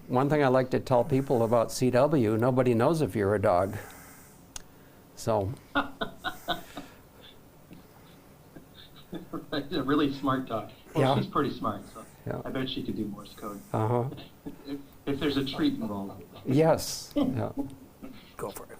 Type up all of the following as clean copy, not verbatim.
one thing I like to tell people about CW, nobody knows if you're a dog. So. A really smart dog. Well, Yeah. she's pretty smart, so Yeah. I bet she could do Morse code. Uh-huh. If there's a treat involved. Yes. Yeah. Go for it.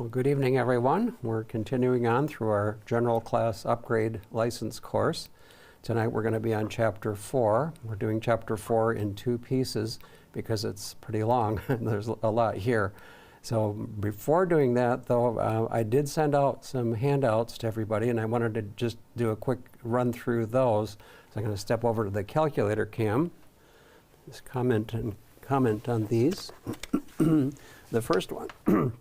Well, good evening, everyone. We're continuing on through our General Class Upgrade License course. Tonight we're going to be on Chapter 4. We're doing Chapter 4 in two pieces because it's pretty long and there's a lot here. So before doing that, though, I did send out some handouts to everybody, and I wanted to just do a quick run through those. So I'm going to step over to the calculator cam, just comment on these. The first one.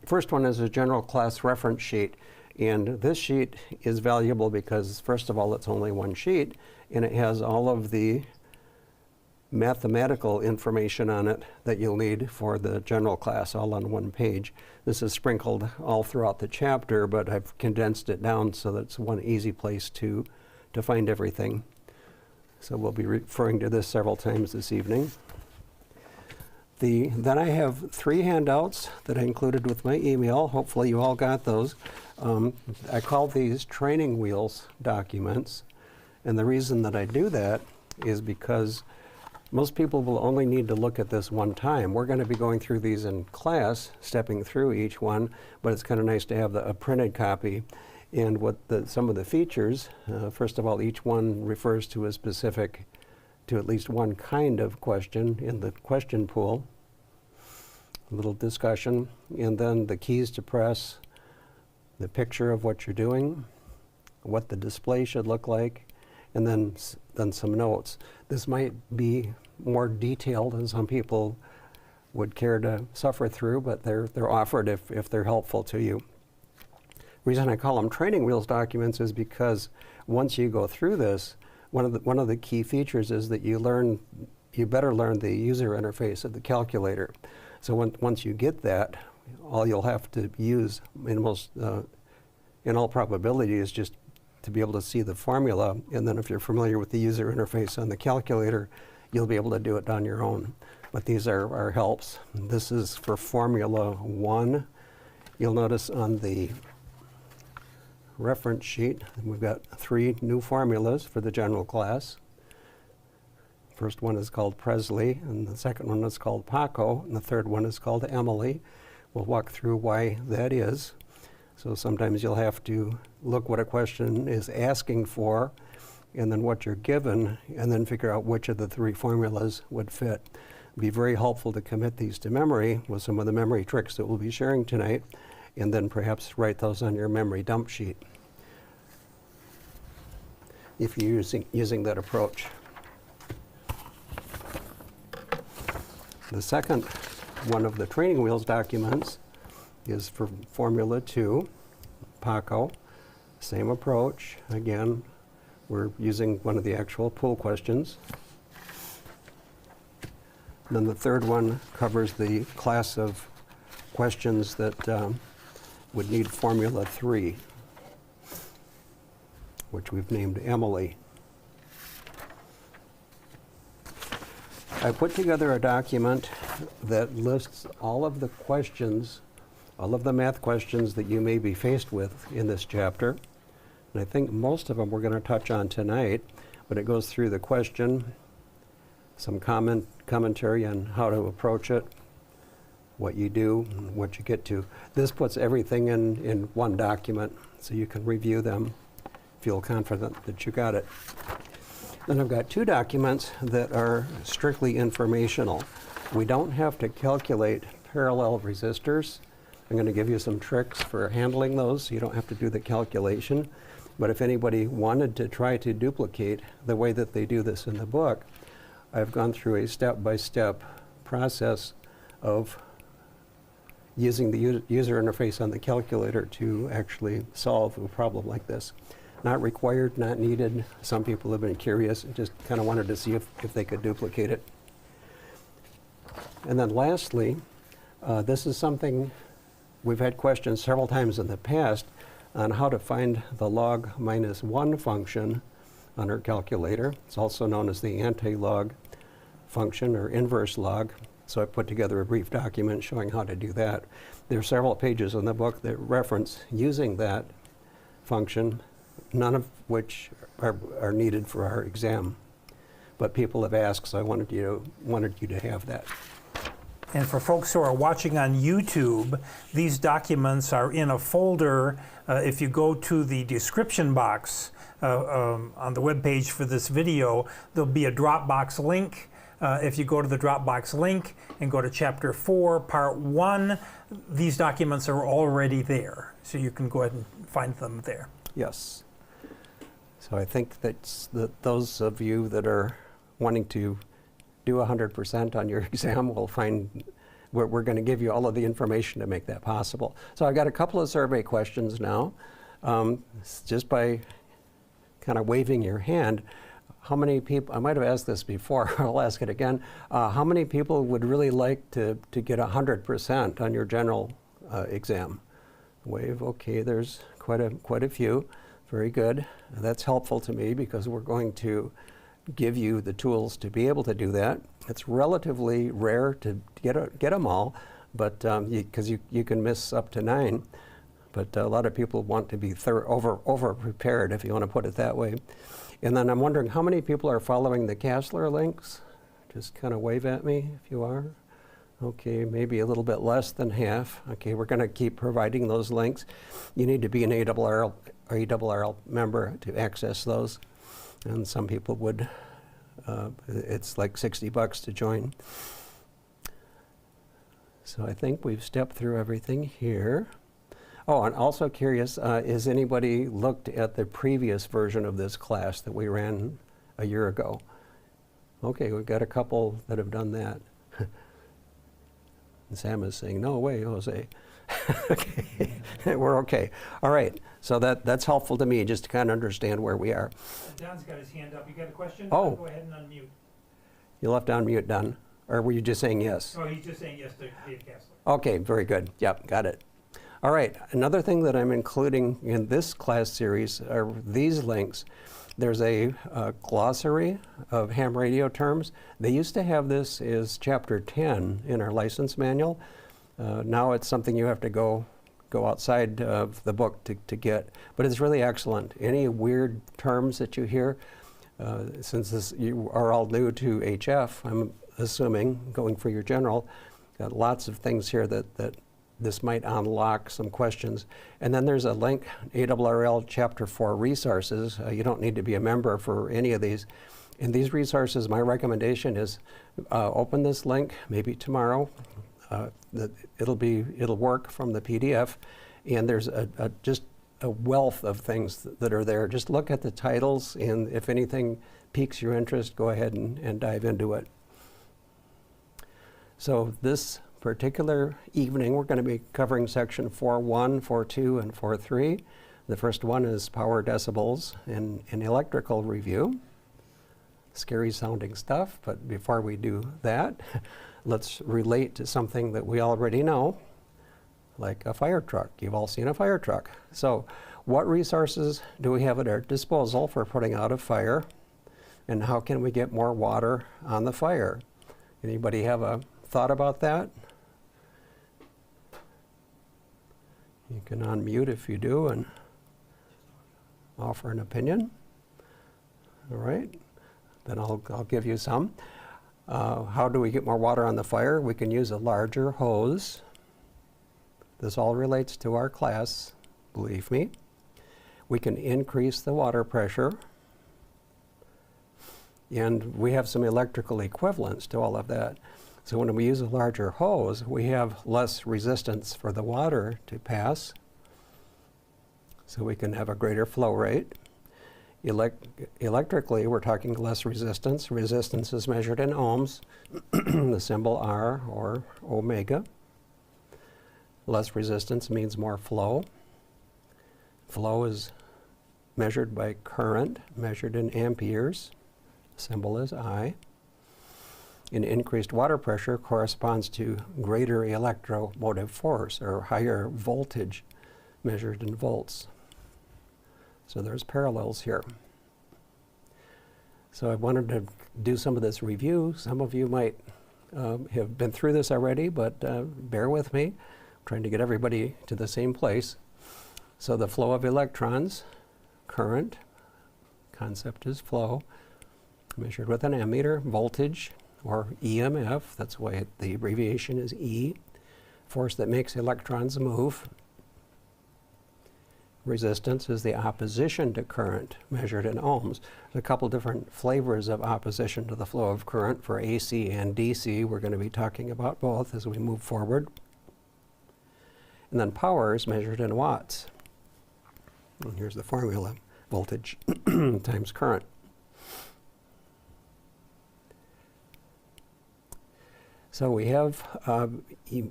First one is a general class reference sheet, and this sheet is valuable because, first of all, it's only one sheet, and it has all of the mathematical information on it that you'll need for the general class, all on one page. This is sprinkled all throughout the chapter, but I've condensed it down so that it's one easy place to find everything. So we'll be referring to this several times this evening. Then I have 3 handouts that I included with my email. Hopefully you all got those. I call these training wheels documents. And the reason that I do that is because most people will only need to look at this one time. We're going to be going through these in class, stepping through each one, but it's kind of nice to have a printed copy. And what some of the features, first of all, each one refers to a specific, to at least one kind of question in the question pool. A little discussion, and then the keys to press, the picture of what you're doing, what the display should look like, and then some notes. This might be more detailed than some people would care to suffer through, but they're offered if they're helpful to you. The reason I call them training wheels documents is because once you go through this, one of the key features is that you better learn the user interface of the calculator. So once you get that, all you'll have to use in all probability is just to be able to see the formula, and then if you're familiar with the user interface on the calculator, you'll be able to do it on your own. But these are helps. This is for Formula 1. You'll notice on the reference sheet, we've got 3 new formulas for the general class. First one is called Presley, and the second one is called Paco, and the third one is called Emily. We'll walk through why that is. So sometimes you'll have to look what a question is asking for, and then what you're given, and then figure out which of the 3 formulas would fit. It'd be very helpful to commit these to memory with some of the memory tricks that we'll be sharing tonight, and then perhaps write those on your memory dump sheet if you're using that approach. The second one of the training wheels documents is for Formula 2, Paco. Same approach. Again, we're using one of the actual pool questions. And then the third one covers the class of questions that would need Formula 3, which we've named Emily. I put together a document that lists all of the questions, all of the math questions that you may be faced with in this chapter. And I think most of them we're going to touch on tonight, but it goes through the question, some commentary on how to approach it, what you do, and what you get to. This puts everything in one document so you can review them, feel confident that you got it. Then I've got 2 documents that are strictly informational. We don't have to calculate parallel resistors. I'm going to give you some tricks for handling those so you don't have to do the calculation. But if anybody wanted to try to duplicate the way that they do this in the book, I've gone through a step-by-step process of using the user interface on the calculator to actually solve a problem like this. Not required, not needed. Some people have been curious and just kind of wanted to see if they could duplicate it. And then lastly, this is something we've had questions several times in the past on how to find the log -1 function on our calculator. It's also known as the anti-log function or inverse log. So I put together a brief document showing how to do that. There are several pages in the book that reference using that function, none of which are needed for our exam. But people have asked, so I wanted you to have that. And for folks who are watching on YouTube, these documents are in a folder. If you go to the description box on the web page for this video, there'll be a Dropbox link. If you go to the Dropbox link and go to Chapter 4, Part 1, these documents are already there. So you can go ahead and find them there. Yes. So I think that's those of you that are wanting to do 100% on your exam will find we're going to give you all of the information to make that possible. So I've got a couple of survey questions now. Just by kind of waving your hand, how many people, I might have asked this before, I'll ask it again, how many people would really like to get 100% on your general exam? Wave, okay, there's quite a few. Very good. That's helpful to me because we're going to give you the tools to be able to do that. It's relatively rare to get them all, but because you can miss up to 9. But a lot of people want to be over prepared, if you want to put it that way. And then I'm wondering how many people are following the Castler links? Just kind of wave at me if you are. Okay, maybe a little bit less than half. Okay, we're going to keep providing those links. You need to be an ARRL member to access those. And some people would, it's like $60 to join. So I think we've stepped through everything here. Oh, and also curious, has anybody looked at the previous version of this class that we ran a year ago? Okay, we've got a couple that have done that. And Sam is saying, no way, Jose. Okay, we're okay. All right, so that's helpful to me just to kind of understand where we are. Don's got his hand up. You got a question? Oh. Go ahead and unmute. You left on mute, Don? Or were you just saying yes? Oh, he's just saying yes to Dave Kessler. Okay, very good. Yep, got it. All right, another thing that I'm including in this class series are these links. There's a glossary of ham radio terms. They used to have this as Chapter 10 in our license manual. Now it's something you have to go outside of the book to get, but it's really excellent. Any weird terms that you hear, since you are all new to HF, I'm assuming, going for your general, got lots of things here that this might unlock some questions. And then there's a link, ARRL Chapter 4 resources. You don't need to be a member for any of these. In these resources, my recommendation is open this link, maybe tomorrow. It'll work from the PDF, and there's just a wealth of things that are there. Just look at the titles, and if anything piques your interest, go ahead and dive into it. So this particular evening, we're going to be covering section 4.1, 4.2, and 4.3. The first one is power decibels in electrical review. Scary sounding stuff, but before we do that, let's relate to something that we already know, like a fire truck. You've all seen a fire truck. So what resources do we have at our disposal for putting out a fire, and how can we get more water on the fire? Anybody have a thought about that? You can unmute if you do and offer an opinion. All right, then I'll give you some. How do we get more water on the fire? We can use a larger hose. This all relates to our class, believe me. We can increase the water pressure. And we have some electrical equivalents to all of that. So when we use a larger hose, we have less resistance for the water to pass. So we can have a greater flow rate. Electrically, we're talking less resistance. Resistance is measured in ohms, the symbol R or omega. Less resistance means more flow. Flow is measured by current, measured in amperes. Symbol is I. And increased water pressure corresponds to greater electromotive force, or higher voltage, measured in volts. So there's parallels here. So I wanted to do some of this review. Some of you might have been through this already, but bear with me. I'm trying to get everybody to the same place. So the flow of electrons, current, concept is flow, measured with an ammeter, voltage, or EMF, that's why the abbreviation is E, force that makes electrons move. Resistance is the opposition to current, measured in ohms. There's a couple different flavors of opposition to the flow of current for AC and DC. We're going to be talking about both as we move forward. And then power is measured in watts. And here's the formula, voltage times current. So we have,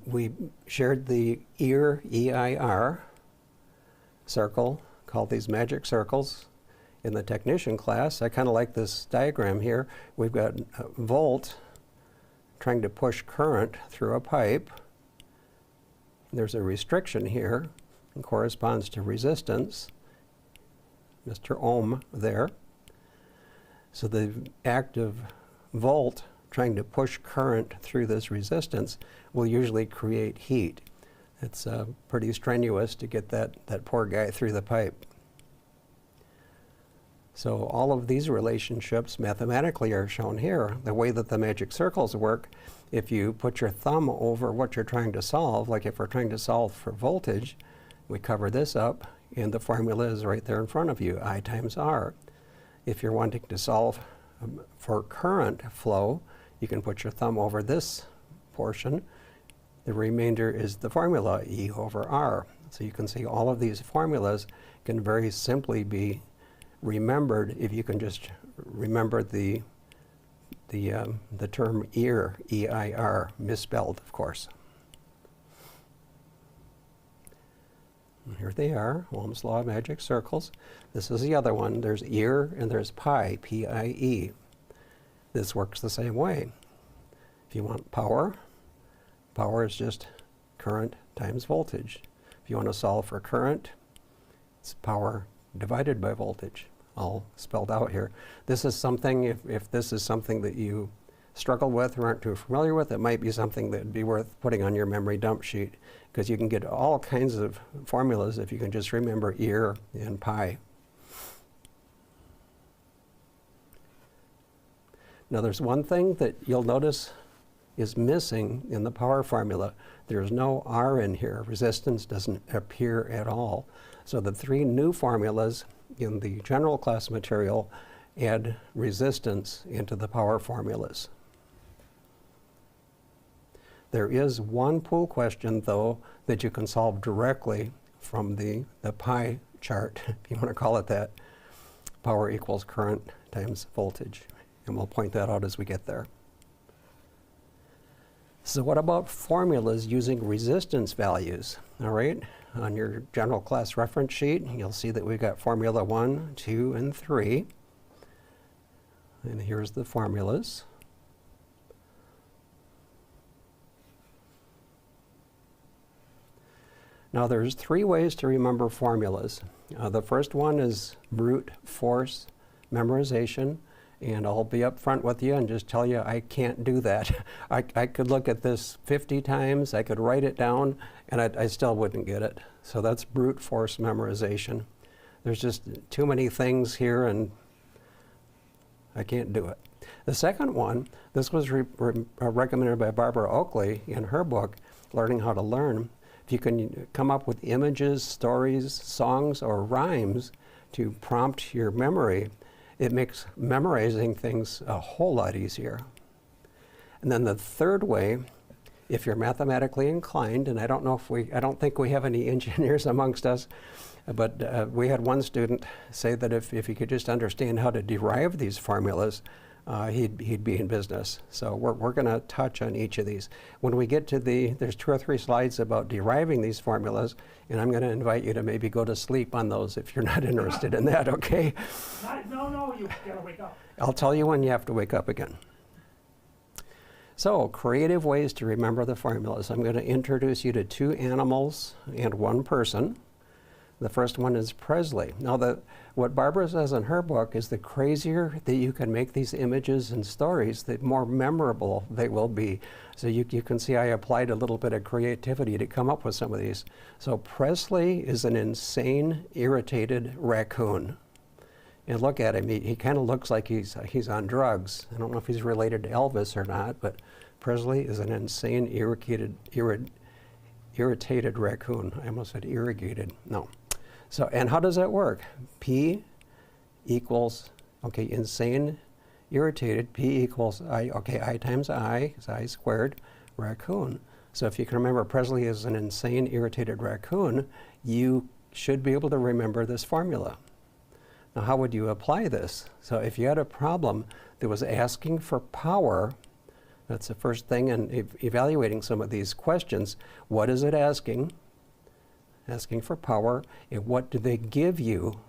we shared the EIR circle, called these magic circles in the technician class. I kind of like this diagram here. We've got a volt trying to push current through a pipe. There's a restriction here and corresponds to resistance, Mr. Ohm there. So the active volt trying to push current through this resistance will usually create heat. It's pretty strenuous to get that poor guy through the pipe. So all of these relationships mathematically are shown here. The way that the magic circles work, if you put your thumb over what you're trying to solve, like if we're trying to solve for voltage, we cover this up and the formula is right there in front of you, I times R. If you're wanting to solve for current flow, you can put your thumb over this portion. The remainder is the formula, E over R. So you can see all of these formulas can very simply be remembered if you can just remember the term ear, E-I-R, misspelled, of course. And here they are, Ohm's law of magic circles. This is the other one. There's ear and there's pi, P-I-E. This works the same way. If you want power, power is just current times voltage. If you want to solve for current, it's power divided by voltage, all spelled out here. This is something, if this is something that you struggle with or aren't too familiar with, it might be something that would be worth putting on your memory dump sheet, because you can get all kinds of formulas if you can just remember ear and pi. Now there's one thing that you'll notice is missing in the power formula. There's no R in here. Resistance doesn't appear at all. So the three new formulas in the general class material add resistance into the power formulas. There is one pool question, though, that you can solve directly from the pie chart, if you want to call it that. Power equals current times voltage. And we'll point that out as we get there. So what about formulas using resistance values? All right, on your general class reference sheet, you'll see that we've got formula 1, 2, and 3. And here's the formulas. Now there's three ways to remember formulas. The first one is brute force memorization. And I'll be up front with you and just tell you I can't do that. I could look at this 50 times, I could write it down, and I still wouldn't get it. So that's brute force memorization. There's just too many things here and I can't do it. The second one, this was recommended by Barbara Oakley in her book, Learning How to Learn. If you can come up with images, stories, songs, or rhymes to prompt your memory, it makes memorizing things a whole lot easier. And then the third way, if you're mathematically inclined, and I don't think we have any engineers amongst us, but we had one student say that if he could just understand how to derive these formulas, he'd be in business. So we're going to touch on each of these. When we get to there's 2 or 3 slides about deriving these formulas, and I'm going to invite you to maybe go to sleep on those if you're not interested in that, okay? No, you gotta wake up. I'll tell you when you have to wake up again. So, creative ways to remember the formulas. I'm going to introduce you to 2 animals and 1 person. The first one is Presley. Now, what Barbara says in her book is the crazier that you can make these images and stories, the more memorable they will be. So you can see I applied a little bit of creativity to come up with some of these. So Presley is an insane, irritated raccoon. And look at him, he kind of looks like he's on drugs. I don't know if he's related to Elvis or not, but Presley is an insane, irritated raccoon. I almost said irrigated, no. So, and how does that work? P equals, okay, insane, irritated, P equals I, okay, I times I, is I squared, raccoon. So if you can remember Presley is an insane, irritated raccoon, you should be able to remember this formula. Now, how would you apply this? So if you had a problem that was asking for power, that's the first thing in evaluating some of these questions. What is it asking? Asking for power, and what do they give you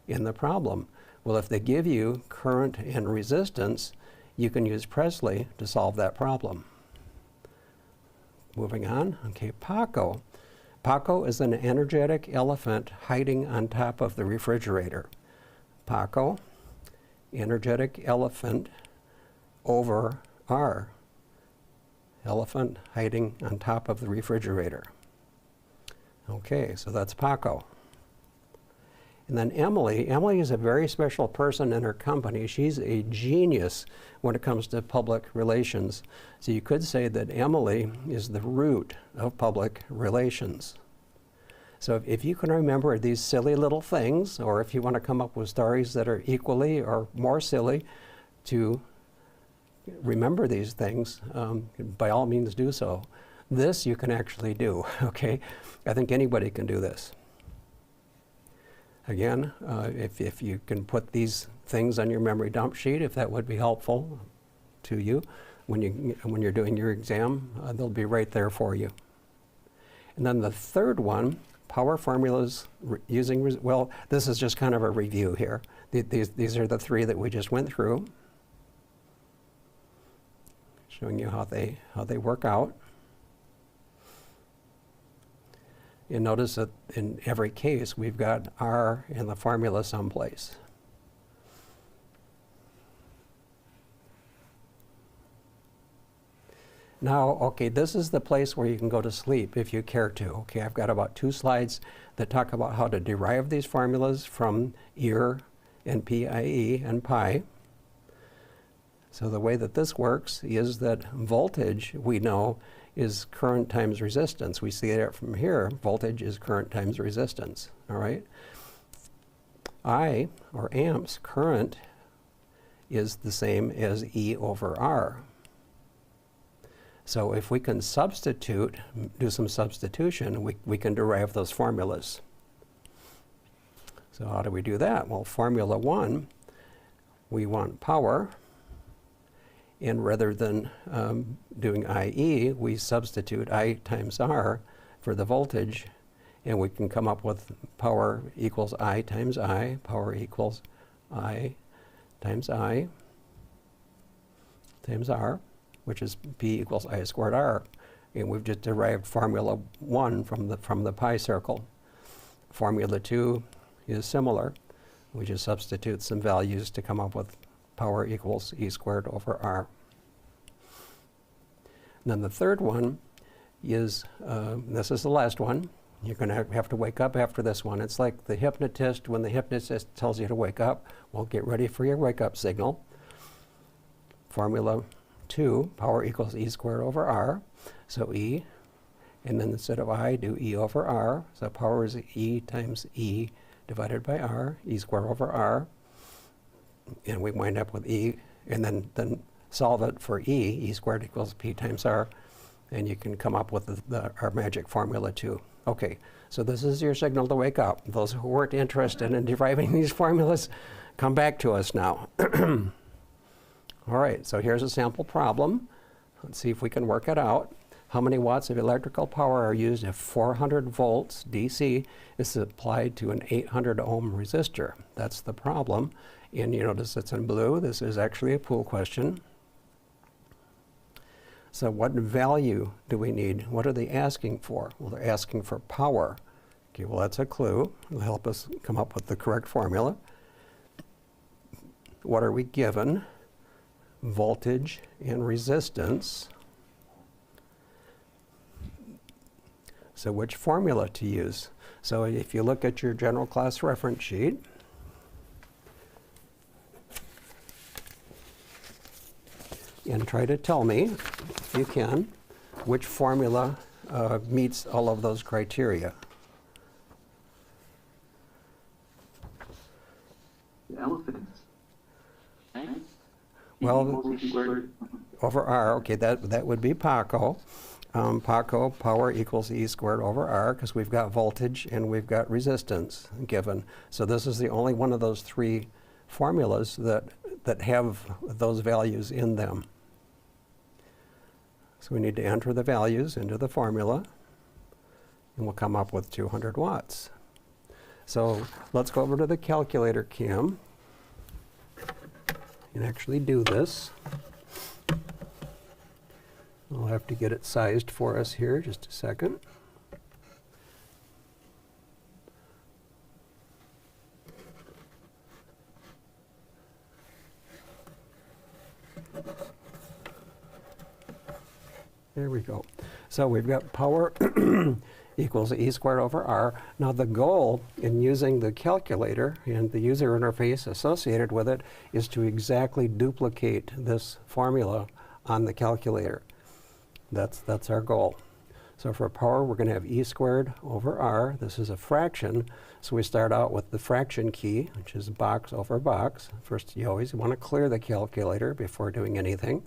in the problem? Well, if they give you current and resistance, you can use Presley to solve that problem. Moving on, okay, Paco. Paco is an energetic elephant hiding on top of the refrigerator. Paco, energetic elephant over R. Elephant hiding on top of the refrigerator. Okay, so that's Paco. And then Emily. Emily is a very special person in her company. She's a genius when it comes to public relations. So you could say that Emily is the root of public relations. So if you can remember these silly little things, or if you want to come up with stories that are equally or more silly to remember these things, by all means do so. This you can actually do, okay? I think anybody can do this. Again, if you can put these things on your memory dump sheet, if that would be helpful to you when you're doing your exam, they'll be right there for you. And then the third one, power formulas using, well, this is just kind of a review here. These are the three that we just went through, showing you how they work out. And notice that in every case, we've got R in the formula someplace. Now, okay, this is the place where you can go to sleep if you care to. Okay, I've got about 2 slides that talk about how to derive these formulas from ear and PIE and pi. So the way that this works is that voltage, we know, is current times resistance. We see that from here. Voltage is current times resistance, all right? I, or amps, current, is the same as E over R. So if we can substitute, do some substitution, we can derive those formulas. So how do we do that? Well, formula 1, we want power. And rather than doing IE, we substitute I times R for the voltage, and we can come up with power equals I times I, power equals I times R, which is P equals I squared R. And we've just derived formula 1 from the pi circle. Formula 2 is similar. We just substitute some values to come up with power equals E squared over R. And then the third one is, this is the last one. You're going to have to wake up after this one. It's like the hypnotist, when the hypnotist tells you to wake up, well, get ready for your wake up signal. Formula 2, power equals E squared over R. So E, and then instead of I, do E over R. So power is E times E divided by R, E squared over R. And we wind up with E, and then solve it for E squared equals P times R, and you can come up with our magic formula 2. Okay, so this is your signal to wake up. Those who weren't interested in deriving these formulas, come back to us now. All right, so here's a sample problem. Let's see if we can work it out. How many watts of electrical power are used if 400 volts DC is supplied to an 800 ohm resistor? That's the problem. And you notice it's in blue. This is actually a pool question. So what value do we need? What are they asking for? Well, they're asking for power. Okay, well, that's a clue. It'll help us come up with the correct formula. What are we given? Voltage and resistance. So which formula to use? So if you look at your general class reference sheet, and try to tell me, if you can, which formula meets all of those criteria. Elephants. Well, over R, okay, that would be Paco. Paco, power equals E squared over R, because we've got voltage and we've got resistance given. So this is the only one of those three formulas that have those values in them. So we need to enter the values into the formula, and we'll come up with 200 watts. So let's go over to the calculator cam and actually do this. I'll have to get it sized for us here, just a second. There we go. So we've got power equals E squared over R. Now the goal in using the calculator and the user interface associated with it is to exactly duplicate this formula on the calculator. That's our goal. So for power, we're going to have E squared over R. This is a fraction, so we start out with the fraction key, which is box over box. First, you always want to clear the calculator before doing anything.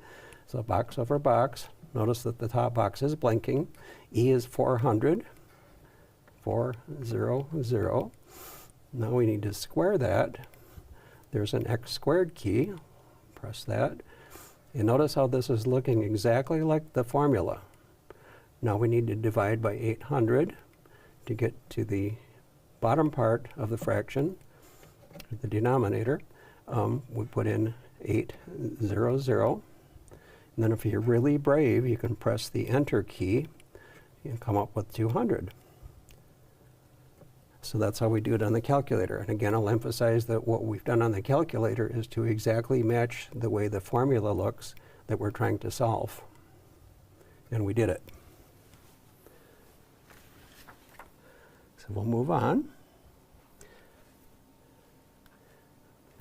So box over box. Notice that the top box is blinking. E is 400, 400. Now we need to square that. There's an x squared key. Press that. And notice how this is looking exactly like the formula. Now we need to divide by 800 to get to the bottom part of the fraction, the denominator. We put in 800. And then if you're really brave, you can press the enter key and come up with 200. So that's how we do it on the calculator. And again, I'll emphasize that what we've done on the calculator is to exactly match the way the formula looks that we're trying to solve. And we did it. So we'll move on.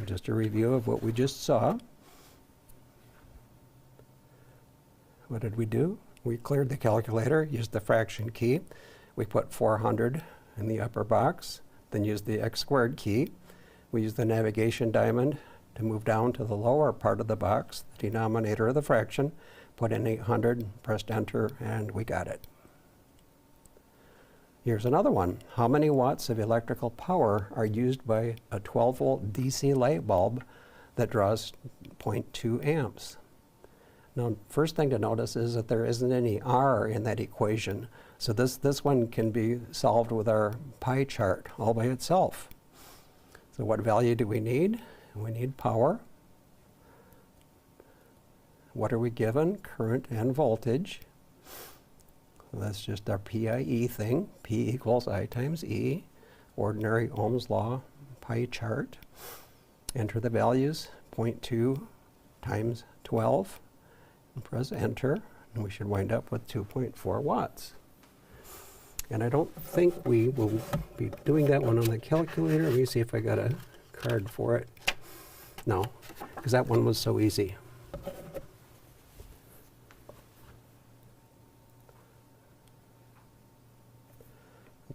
Just a review of what we just saw. What did we do? We cleared the calculator, used the fraction key. We put 400 in the upper box, then used the x squared key. We used the navigation diamond to move down to the lower part of the box, the denominator of the fraction, put in 800, pressed enter, and we got it. Here's another one. How many watts of electrical power are used by a 12-volt DC light bulb that draws 0.2 amps? Now, first thing to notice is that there isn't any R in that equation. So this one can be solved with our pie chart all by itself. So what value do we need? We need power. What are we given? Current and voltage. That's just our PIE thing. P equals I times E. Ordinary Ohm's law pie chart. Enter the values, 0.2 times 12. And press enter, and we should wind up with 2.4 watts. And I don't think we will be doing that one on the calculator. Let me see if I got a card for it. No, because that one was so easy.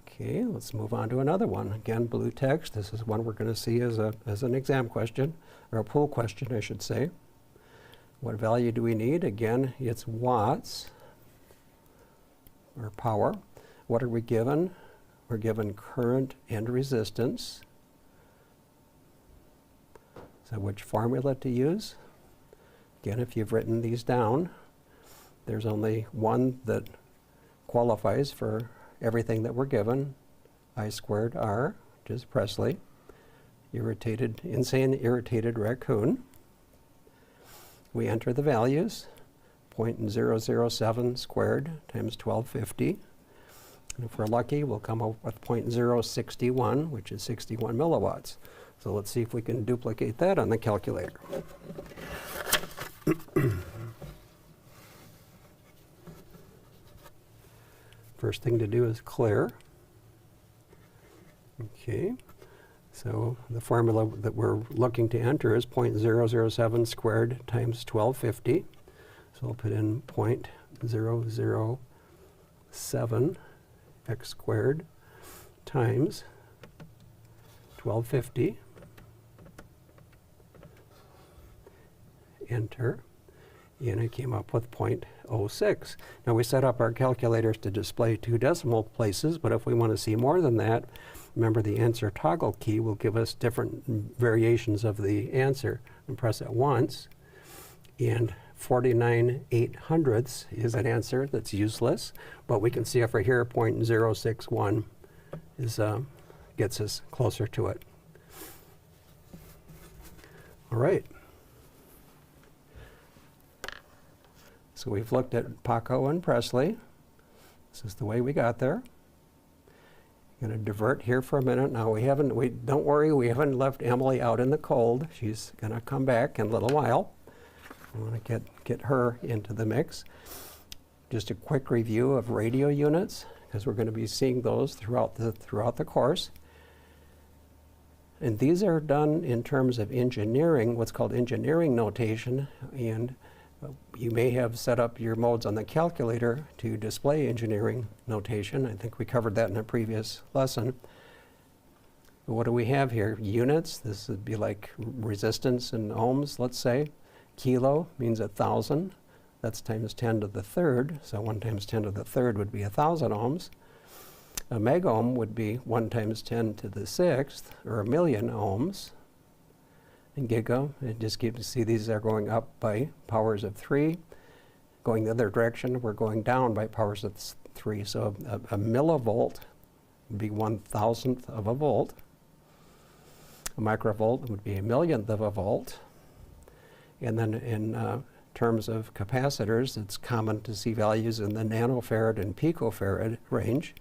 Okay, let's move on to another one. Again, blue text. This is one we're going to see as an exam question, or a pool question, I should say. What value do we need? Again, it's watts, or power. What are we given? We're given current and resistance. So which formula to use? Again, if you've written these down, there's only one that qualifies for everything that we're given. I squared R, which is Presley. Insane irritated raccoon. We enter the values, 0.007 squared times 1250. And if we're lucky, we'll come up with 0.061, which is 61 milliwatts. So let's see if we can duplicate that on the calculator. First thing to do is clear. Okay. So the formula that we're looking to enter is 0.007 squared times 1250. So I'll put in 0.007 x squared times 1250. Enter. And I came up with 0.06. Now we set up our calculators to display 2 decimal places, but if we want to see more than that, remember the answer toggle key will give us different variations of the answer. And press it once, and 49/800ths is an answer that's useless, but we can see over here 0.061 is, gets us closer to it. All right. So we've looked at Paco and Presley. This is the way we got there. I'm going to divert here for a minute. Now don't worry, we haven't left Emily out in the cold. She's going to come back in a little while. I want to get her into the mix. Just a quick review of radio units, because we're going to be seeing those throughout the course. And these are done in terms of engineering, what's called engineering notation, and you may have set up your modes on the calculator to display engineering notation. I think we covered that in a previous lesson. But what do we have here? Units. This would be like resistance in ohms, let's say. Kilo means 1,000. That's times 10 to the third. So 1 times 10 to the third would be 1,000 ohms. A megohm would be 1 times 10 to the sixth, or 1,000,000 ohms. And giga, it just gives you see these are going up by powers of 3. Going the other direction, we're going down by powers of 3. So a millivolt would be 1,000th of a volt. A microvolt would be a millionth of a volt. And then in terms of capacitors, it's common to see values in the nanofarad and picofarad range.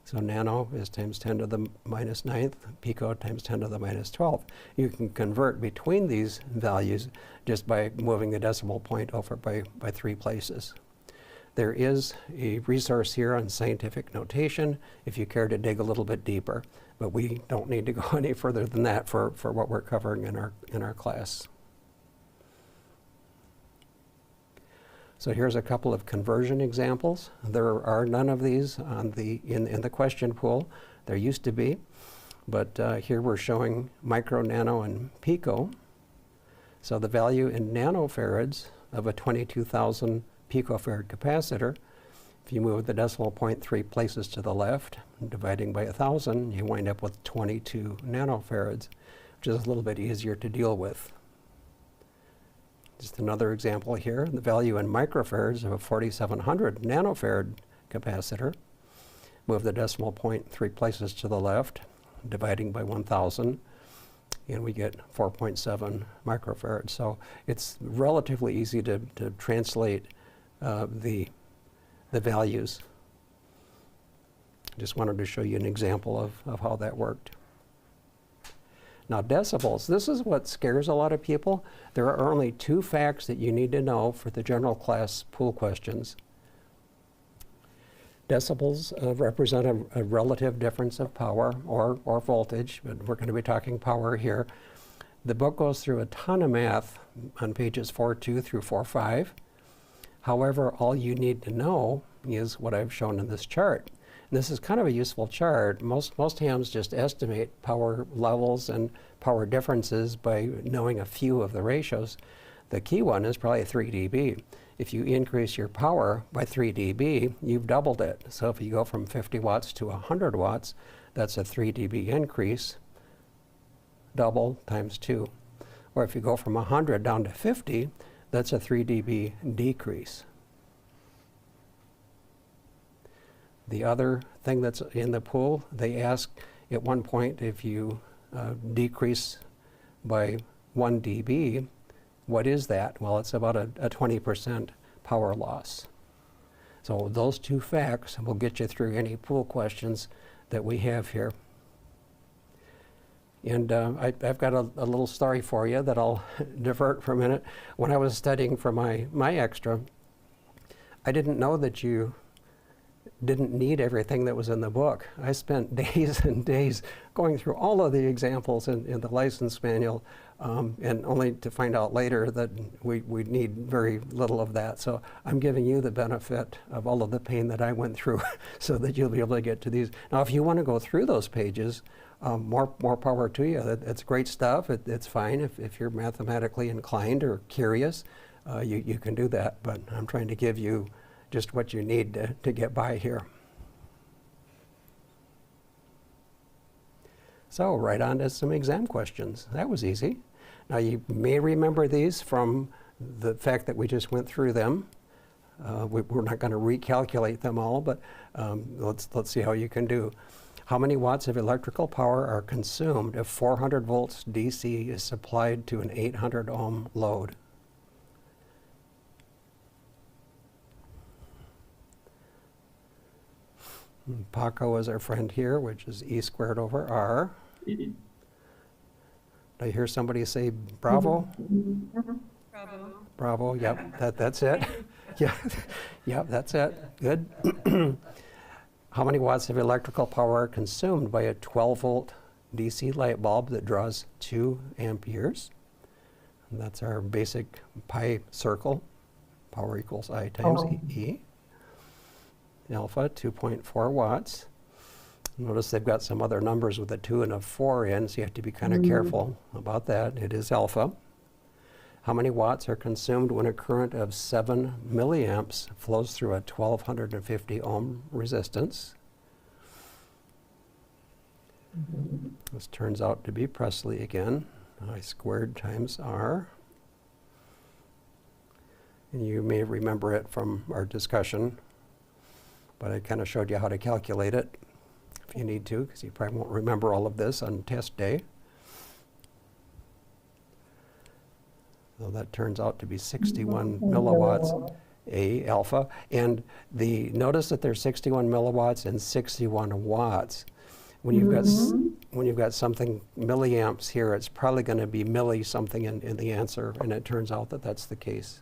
So nano is times 10 to the minus 9th, pico times 10 to the minus 12th. You can convert between these values just by moving the decimal point over by 3 places. There is a resource here on scientific notation if you care to dig a little bit deeper, but we don't need to go any further than that for what we're covering in our class. So here's a couple of conversion examples. There are none of these on in the question pool. There used to be, but here we're showing micro, nano, and pico. So the value in nanofarads of a 22,000 picofarad capacitor, if you move the decimal point 3 places to the left, dividing by 1,000, you wind up with 22 nanofarads, which is a little bit easier to deal with. Just another example here, the value in microfarads of a 4,700 nanofarad capacitor. Move the decimal point 3 places to the left, dividing by 1,000, and we get 4.7 microfarads. So it's relatively easy to translate the values. Just wanted to show you an example of how that worked. Now decibels, this is what scares a lot of people. There are only 2 facts that you need to know for the general class pool questions. Decibels represent a relative difference of power or voltage, but we're going to be talking power here. The book goes through a ton of math on pages 4.2 through 4.5. However, all you need to know is what I've shown in this chart. And this is kind of a useful chart. Most hams just estimate power levels and power differences by knowing a few of the ratios. The key one is probably 3 dB. If you increase your power by 3 dB, you've doubled it. So if you go from 50 watts to 100 watts, that's a 3 dB increase, double times 2. Or if you go from 100 down to 50, that's a 3 dB decrease. The other thing that's in the pool, they ask at one point if you decrease by 1 dB, what is that? Well, it's about a 20% power loss. So those 2 facts will get you through any pool questions that we have here. And I've got a little story for you that I'll divert for a minute. When I was studying for my extra, I didn't know that you didn't need everything that was in the book. I spent days and days going through all of the examples in the license manual, and only to find out later that we need very little of that. So I'm giving you the benefit of all of the pain that I went through so that you'll be able to get to these. Now, if you want to go through those pages, more power to you. It's great stuff. It's fine if you're mathematically inclined or curious. You can do that, but I'm trying to give you just what you need to get by here. So right on to some exam questions. That was easy. Now you may remember these from the fact that we just went through them. We're not going to recalculate them all, but let's see how you can do. How many watts of electrical power are consumed if 400 volts DC is supplied to an 800 ohm load? Paco is our friend here, which is E squared over R. Did I hear somebody say bravo? Bravo. Bravo, yep, that's it. Yeah, yep, that's it. Good. How many watts of electrical power are consumed by a 12-volt DC light bulb that draws 2 amperes? And that's our basic pi circle. Power equals I times E. Alpha, 2.4 watts. Notice they've got some other numbers with a 2 and a 4 in, so you have to be kind of careful about that. It is alpha. How many watts are consumed when a current of 7 milliamps flows through a 1250 ohm resistance? This turns out to be Presley again. I squared times R. And you may remember it from our discussion, but I kind of showed you how to calculate it if you need to, because you probably won't remember all of this on test day. So that turns out to be 61 milliwatts A alpha. And notice that there's 61 milliwatts and 61 watts. When you've got something milliamps here, it's probably going to be milli something in the answer, and it turns out that that's the case.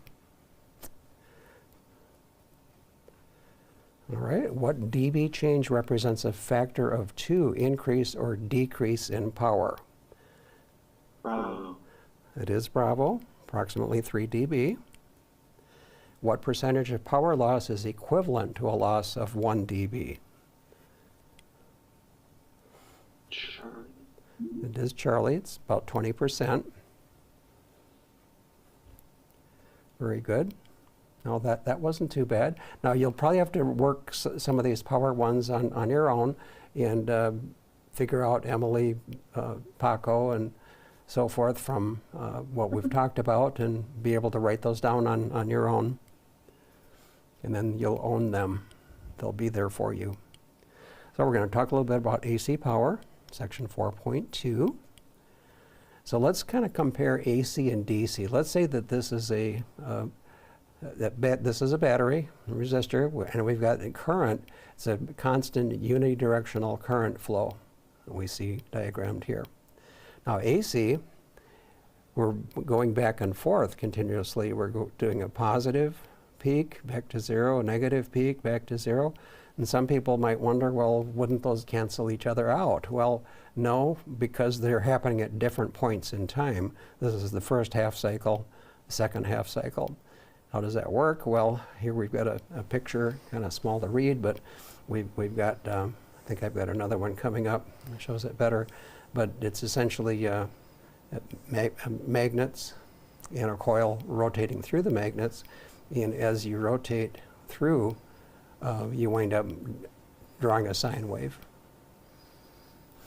All right, what dB change represents a factor of 2 increase or decrease in power? Bravo. It is bravo, approximately 3 dB. What percentage of power loss is equivalent to a loss of 1 dB? Charlie. It is Charlie, it's about 20%. Very good. No, that wasn't too bad. Now you'll probably have to work some of these power ones on your own and figure out Emily, Paco, and so forth from what we've talked about, and be able to write those down on your own. And then you'll own them. They'll be there for you. So we're going to talk a little bit about AC power, section 4.2. So let's kind of compare AC and DC. Let's say that this is this is a battery resistor, and we've got a current. It's a constant unidirectional current flow that we see diagrammed here. Now AC, we're going back and forth continuously. We're doing a positive peak, back to zero, a negative peak, back to zero. And some people might wonder, well, wouldn't those cancel each other out? Well, no, because they're happening at different points in time. This is the first half cycle, the second half cycle. How does that work? Well, here we've got a picture, kind of small to read, but we've got, I think I've got another one coming up that shows it better. But it's essentially magnets and a coil rotating through the magnets. And as you rotate through, you wind up drawing a sine wave.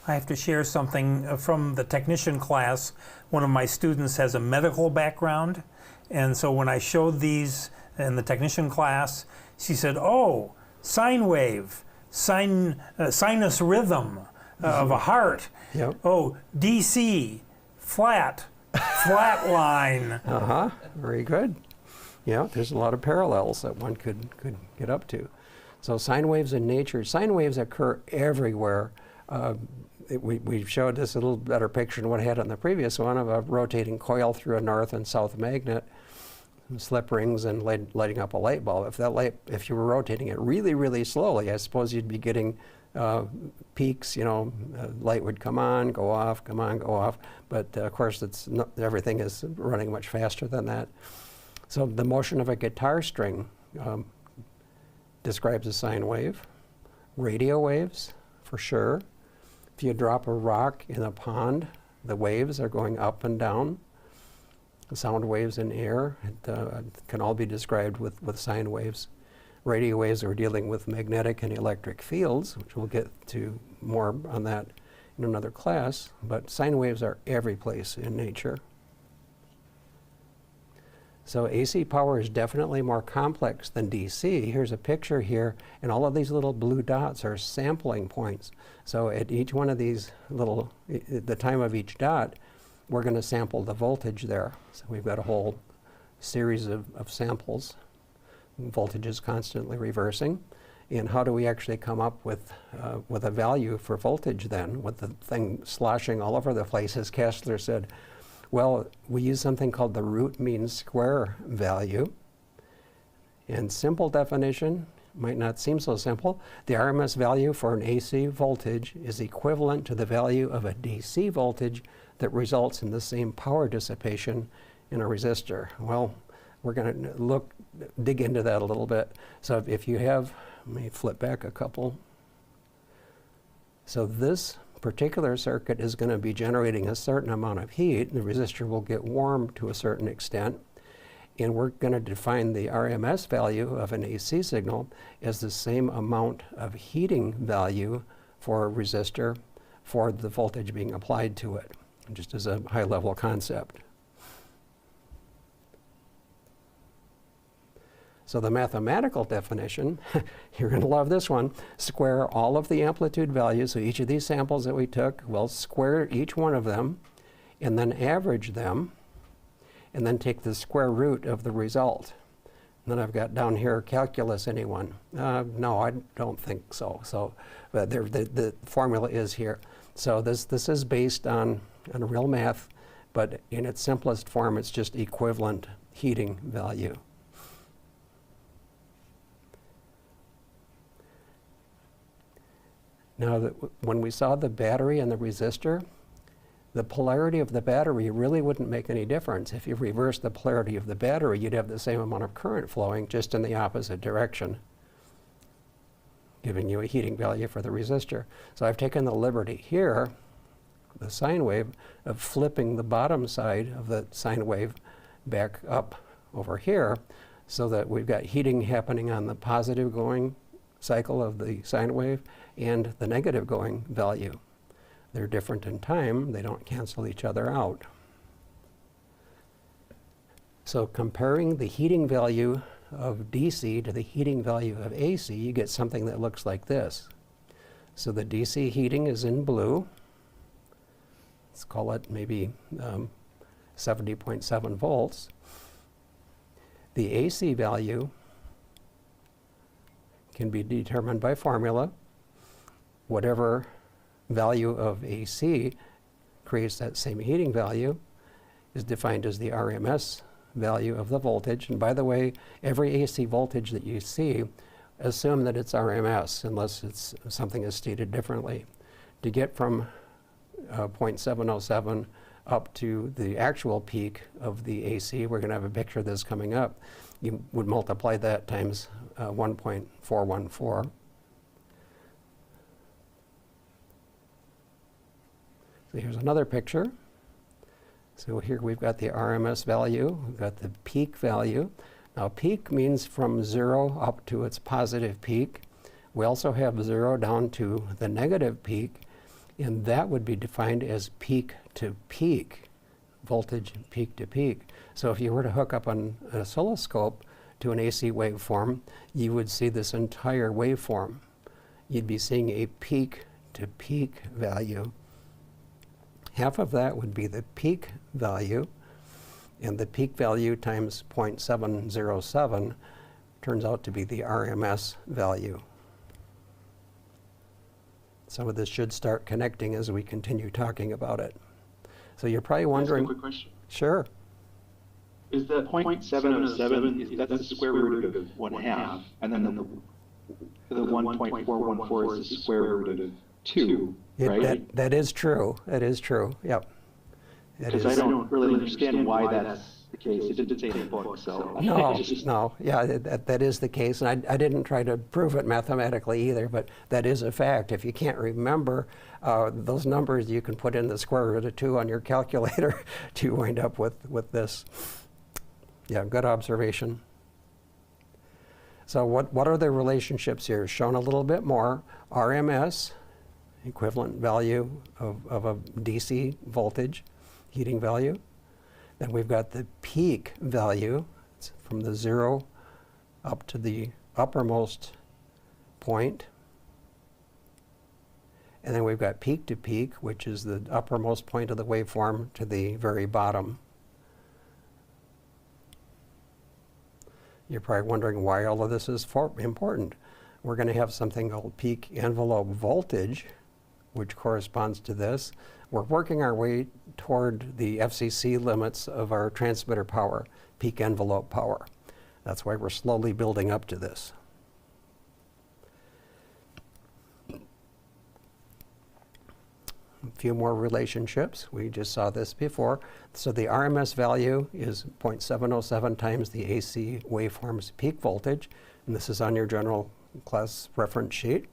I have to share something from the technician class. One of my students has a medical background, and so when I showed these in the technician class, she said, "Oh, sine wave, sinus rhythm of a heart. Yep. Oh, DC, flat line." Very good. Yeah, there's a lot of parallels that one could get up to. So sine waves in nature, sine waves occur everywhere. We showed this a little better picture than what I had on the previous one of a rotating coil through a north and south magnet. slip rings and lighting up a light bulb. If you were rotating it really, really slowly, I suppose you'd be getting peaks, light would come on, go off, come on, go off. But of course, everything is running much faster than that. So the motion of a guitar string describes a sine wave. Radio waves, for sure. If you drop a rock in a pond, the waves are going up and down. The sound waves in air can all be described with sine waves. Radio waves are dealing with magnetic and electric fields, which we'll get to more on that in another class, but sine waves are every place in nature. So AC power is definitely more complex than DC. Here's a picture here, and all of these little blue dots are sampling points. So at each one of these at the time of each dot, we're going to sample the voltage there. So we've got a whole series of samples. Voltage is constantly reversing. And how do we actually come up with a value for voltage then, with the thing sloshing all over the place? As Kessler said, well, we use something called the root mean square value. And simple definition, might not seem so simple, the RMS value for an AC voltage is equivalent to the value of a DC voltage that results in the same power dissipation in a resistor. Well, we're going to dig into that a little bit. So if you have, let me flip back a couple. So this particular circuit is going to be generating a certain amount of heat. The resistor will get warm to a certain extent. And we're going to define the RMS value of an AC signal as the same amount of heating value for a resistor for the voltage being applied to it, just as a high-level concept. So the mathematical definition, you're going to love this one, square all of the amplitude values. So each of these samples that we took, we'll square each one of them and then average them and then take the square root of the result. And then I've got down here, calculus, anyone? No, I don't think so. So but the formula is here. So this is based on real math, but in its simplest form, it's just equivalent heating value. Now, when we saw the battery and the resistor, the polarity of the battery really wouldn't make any difference. If you reverse the polarity of the battery, you'd have the same amount of current flowing, just in the opposite direction, giving you a heating value for the resistor. So I've taken the liberty here, the sine wave, of flipping the bottom side of the sine wave back up over here, so that we've got heating happening on the positive going cycle of the sine wave and the negative going value. They're different in time. They don't cancel each other out. So comparing the heating value of DC to the heating value of AC, you get something that looks like this. So the DC heating is in blue. Let's call it maybe 70.7 volts. The AC value can be determined by formula. Whatever value of AC creates that same heating value is defined as the RMS value of the voltage. And by the way, every AC voltage that you see, assume that it's RMS unless something is stated differently. To get from 0.707 up to the actual peak of the AC, we're going to have a picture of this coming up. You would multiply that times 1.414. So here's another picture. So here we've got the RMS value, we've got the peak value. Now peak means from 0 up to its positive peak. We also have 0 down to the negative peak, and that would be defined as peak to peak, voltage peak to peak. So if you were to hook up an oscilloscope to an AC waveform, you would see this entire waveform. You'd be seeing a peak to peak value. Half of that would be the peak value, and the peak value times 0.707 turns out to be the RMS value. Some of this should start connecting as we continue talking about it. So you're probably wondering... Can I ask a quick question? Sure. Is that 0.707, that's the square root of 1/2, and then the 1.414 is the square root of 2, right? That is true. It is true. Yep. Because I don't really understand why that's the case. It didn't say in the book, so. No. Yeah, that is the case. And I didn't try to prove it mathematically either, but that is a fact. If you can't remember those numbers, you can put in the square root of 2 on your calculator to wind up with this. Yeah, good observation. So what are the relationships here? Shown a little bit more. RMS, equivalent value of a DC voltage, heating value. Then we've got the peak value. It's from the 0 up to the uppermost point. And then we've got peak to peak, which is the uppermost point of the waveform to the very bottom. You're probably wondering why all of this is important. We're going to have something called peak envelope voltage, which corresponds to this. We're working our way toward the FCC limits of our transmitter power, peak envelope power. That's why we're slowly building up to this. A few more relationships. We just saw this before. So the RMS value is 0.707 times the AC waveform's peak voltage. And this is on your general class reference sheet.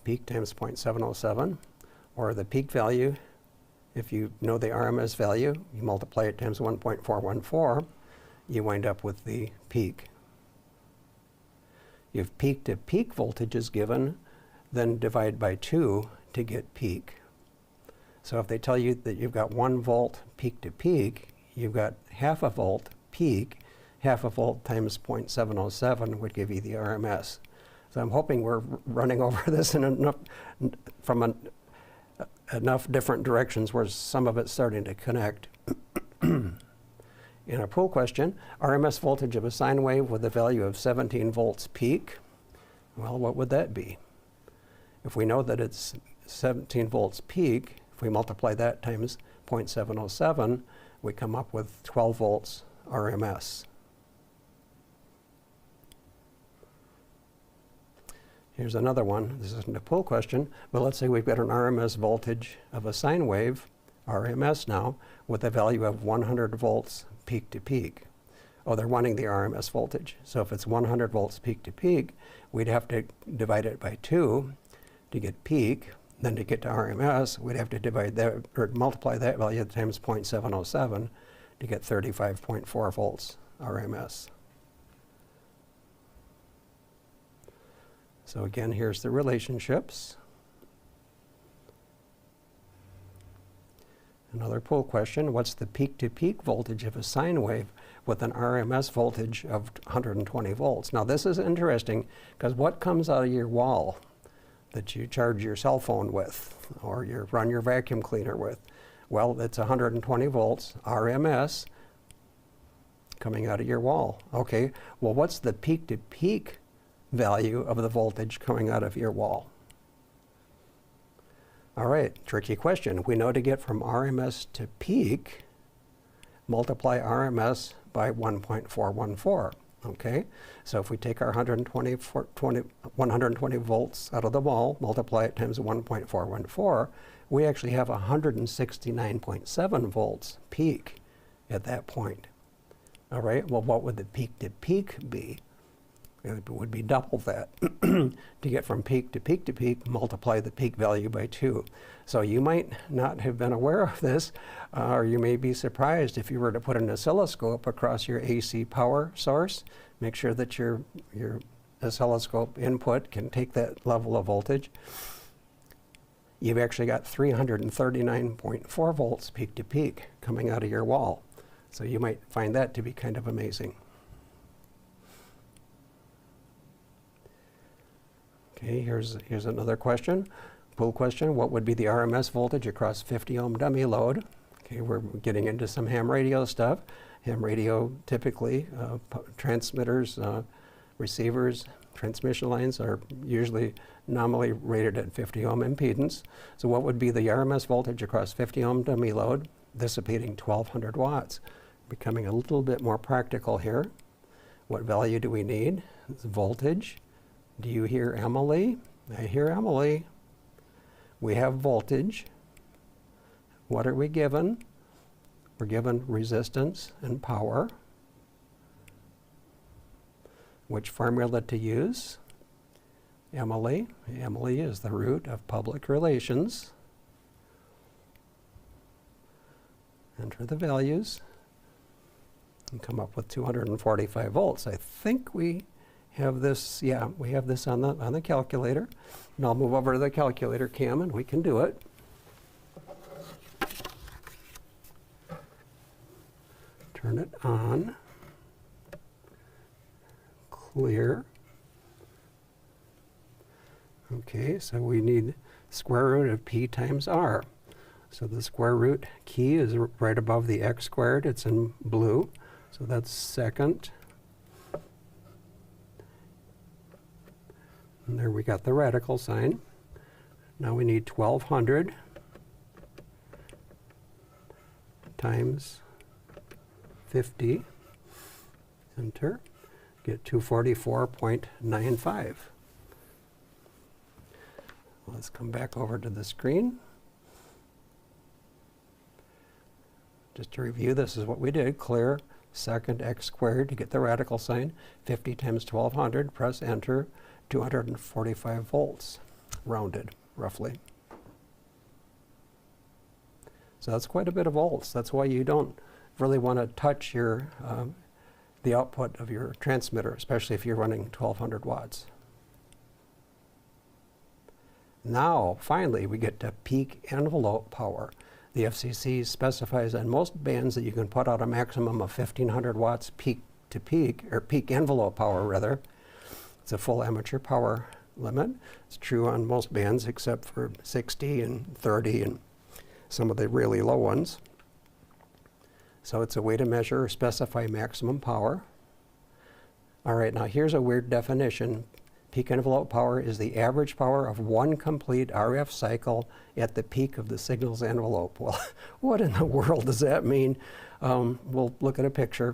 Peak times 0.707. Or the peak value, if you know the RMS value, you multiply it times 1.414, you wind up with the peak. If peak to peak voltage is given, then divide by 2 to get peak. So if they tell you that you've got 1 volt peak to peak, you've got half a volt peak. Half a volt times 0.707 would give you the RMS. So I'm hoping we're running over this in enough different directions where some of it's starting to connect. In a pool question, RMS voltage of a sine wave with a value of 17 volts peak. Well, what would that be? If we know that it's 17 volts peak, if we multiply that times 0.707, we come up with 12 volts RMS. Here's another one. This isn't a pool question, but let's say we've got an RMS voltage of a sine wave, RMS now, with a value of 100 volts peak to peak. Oh, they're wanting the RMS voltage. So if it's 100 volts peak to peak, we'd have to divide it by 2 to get peak. Then to get to RMS, we'd have to divide that, or multiply that value times 0.707 to get 35.4 volts RMS. So again, here's the relationships. Another pool question, what's the peak-to-peak voltage of a sine wave with an RMS voltage of 120 volts? Now this is interesting because what comes out of your wall that you charge your cell phone with or you run your vacuum cleaner with? Well, it's 120 volts RMS coming out of your wall. Okay, well what's the peak-to-peak value of the voltage coming out of your wall? All right, tricky question. We know to get from RMS to peak, multiply RMS by 1.414. Okay, so if we take our 120 volts out of the wall, multiply it times 1.414, we actually have 169.7 volts peak at that point. All right, well, what would the peak to peak be? It would be double that. To get from peak to peak to peak, multiply the peak value by 2. So you might not have been aware of this, or you may be surprised if you were to put an oscilloscope across your AC power source. Make sure that your oscilloscope input can take that level of voltage. You've actually got 339.4 volts peak to peak coming out of your wall. So you might find that to be kind of amazing. Okay, here's another question. Pool question, what would be the RMS voltage across 50 ohm dummy load? Okay, we're getting into some ham radio stuff. Ham radio typically, transmitters, receivers, transmission lines are usually nominally rated at 50 ohm impedance. So what would be the RMS voltage across 50 ohm dummy load? dissipating 1200 watts. Becoming a little bit more practical here. What value do we need? It's voltage. Do you hear Emily? I hear Emily. We have voltage. What are we given? We're given resistance and power. Which formula to use? Emily. Emily is the root of public relations. Enter the values and come up with 245 volts. I think we have this, yeah, we have this on the calculator. And I'll move over to the calculator cam and we can do it. Turn it on. Clear. Okay, so we need square root of P times R. So the square root key is right above the x squared. It's in blue. So that's second. And there we got the radical sign. Now we need 1200 times 50. Enter. Get 244.95. Let's come back over to the screen. Just to review, this is what we did. Clear second x squared to get the radical sign. 50 times 1200, press enter, 245 volts, rounded roughly. So that's quite a bit of volts. That's why you don't really want to touch your the output of your transmitter, especially if you're running 1200 watts. Now, finally, we get to peak envelope power. The FCC specifies on most bands that you can put out a maximum of 1500 watts peak to peak, or peak envelope power rather. It's a full amateur power limit. It's true on most bands except for 60 and 30 and some of the really low ones. So it's a way to measure or specify maximum power. All right, now here's a weird definition. Peak envelope power is the average power of one complete RF cycle at the peak of the signal's envelope. Well, what in the world does that mean? We'll look at a picture.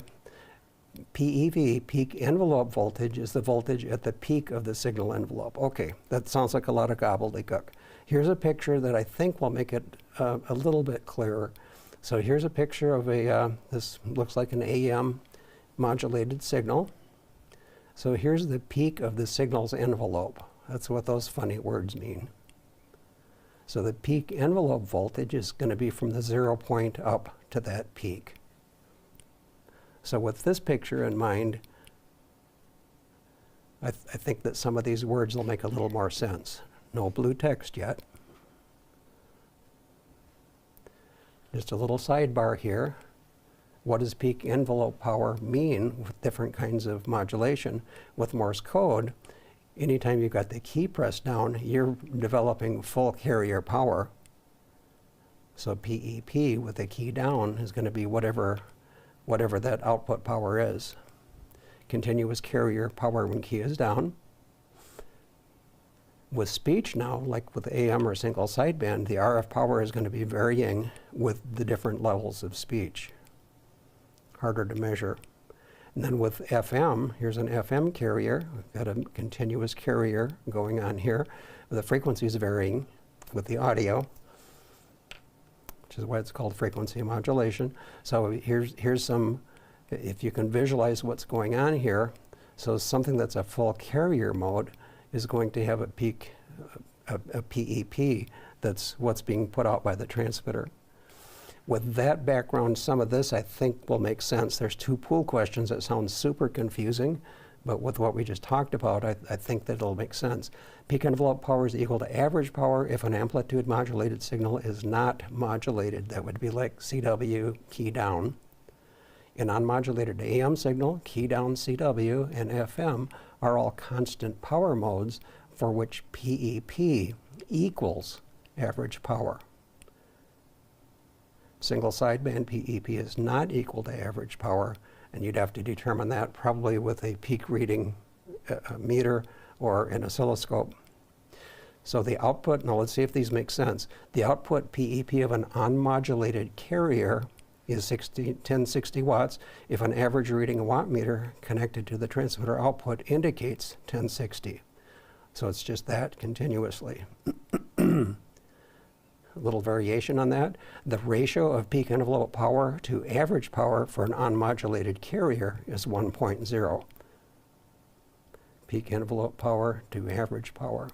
PEV, peak envelope voltage, is the voltage at the peak of the signal envelope. Okay, that sounds like a lot of gobbledygook. Here's a picture that I think will make it a little bit clearer. So here's a picture of this looks like an AM modulated signal. So here's the peak of the signal's envelope. That's what those funny words mean. So the peak envelope voltage is going to be from the 0 point up to that peak. So with this picture in mind, I think that some of these words will make a little more sense. No blue text yet. Just a little sidebar here. What does peak envelope power mean with different kinds of modulation? With Morse code, anytime you've got the key pressed down, you're developing full carrier power. So PEP with the key down is going to be whatever that output power is. Continuous carrier power when key is down. With speech now, like with AM or single sideband, the RF power is going to be varying with the different levels of speech. Harder to measure. And then with FM, here's an FM carrier. We've got a continuous carrier going on here. The frequency is varying with the audio, which is why it's called frequency modulation. So here's some, if you can visualize what's going on here, so something that's a full carrier mode is going to have a peak, a PEP, that's what's being put out by the transmitter. With that background, some of this I think will make sense. There's two pool questions that sound super confusing, but with what we just talked about, I think that it'll make sense. Peak envelope power is equal to average power if an amplitude modulated signal is not modulated. That would be like CW, key down. An unmodulated AM signal, key down CW, and FM are all constant power modes for which PEP equals average power. Single sideband PEP is not equal to average power, and you'd have to determine that probably with a peak reading meter or an oscilloscope. So the output, now let's see if these make sense. The output PEP of an unmodulated carrier is 1060 watts if an average reading watt meter connected to the transmitter output indicates 1060. So it's just that continuously. A little variation on that. The ratio of peak envelope power to average power for an unmodulated carrier is 1.0. Peak envelope power to average power,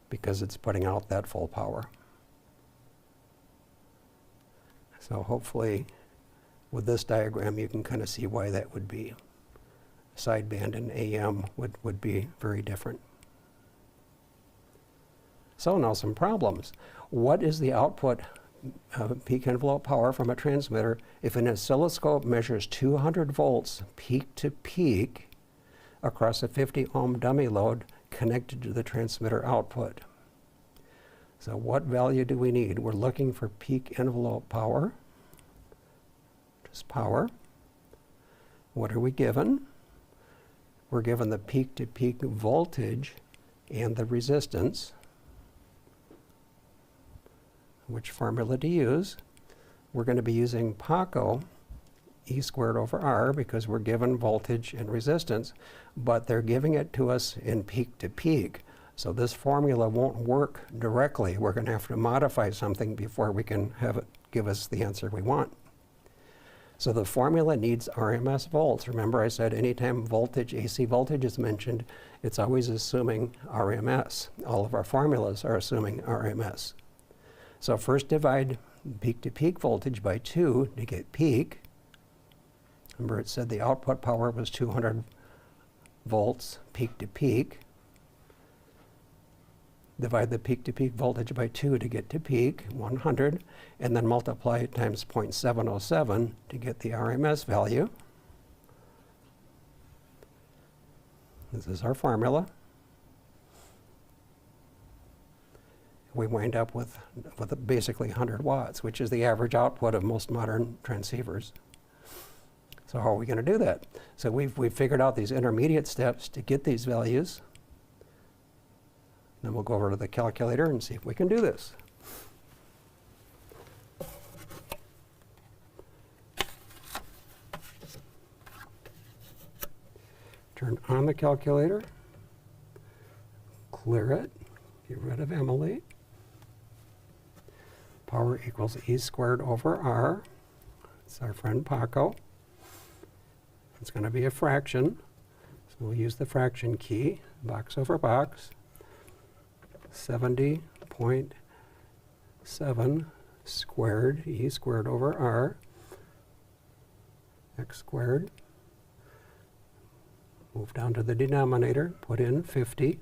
because it's putting out that full power. So hopefully with this diagram you can kind of see why that would be. Sideband and AM would be very different. So now some problems. What is the output peak envelope power from a transmitter if an oscilloscope measures 200 volts peak to peak across a 50 ohm dummy load connected to the transmitter output? So what value do we need? We're looking for peak envelope power, just power. What are we given? We're given the peak to peak voltage and the resistance. Which formula to use? We're going to be using Paco, E squared over R, because we're given voltage and resistance, but they're giving it to us in peak to peak. So this formula won't work directly. We're going to have to modify something before we can have it give us the answer we want. So the formula needs RMS volts. Remember I said anytime voltage, AC voltage is mentioned, it's always assuming RMS. All of our formulas are assuming RMS. So first divide peak to peak voltage by 2 to get peak. Remember it said the output power was 200 volts peak to peak. Divide the peak to peak voltage by 2 to get to peak, 100, and then multiply it times 0.707 to get the RMS value. This is our formula. We wind up with basically 100 watts, which is the average output of most modern transceivers. So how are we going to do that? So we've figured out these intermediate steps to get these values. Then we'll go over to the calculator and see if we can do this. Turn on the calculator, clear it, get rid of Emily. Power equals E squared over R. It's our friend Paco. It's going to be a fraction, so we'll use the fraction key, box over box. 70.7 squared, E squared over R, X squared. Move down to the denominator, put in 50.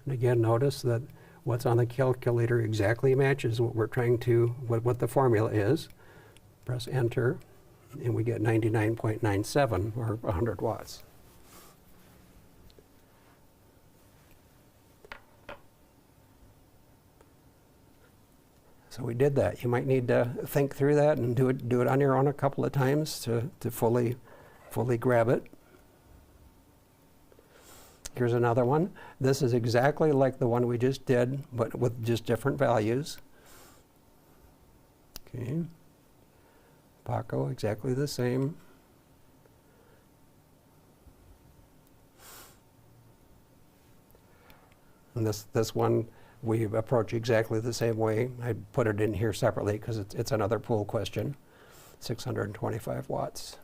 And again, notice that what's on the calculator exactly matches what we're trying to, what the formula is. Press enter, and we get 99.97, or 100 watts. So we did that. You might need to think through that and do it on your own a couple of times to fully grab it. Here's another one. This is exactly like the one we just did, but with just different values. Okay. Paco, exactly the same. And this one, we approach exactly the same way. I put it in here separately because it's another pool question. 625 watts,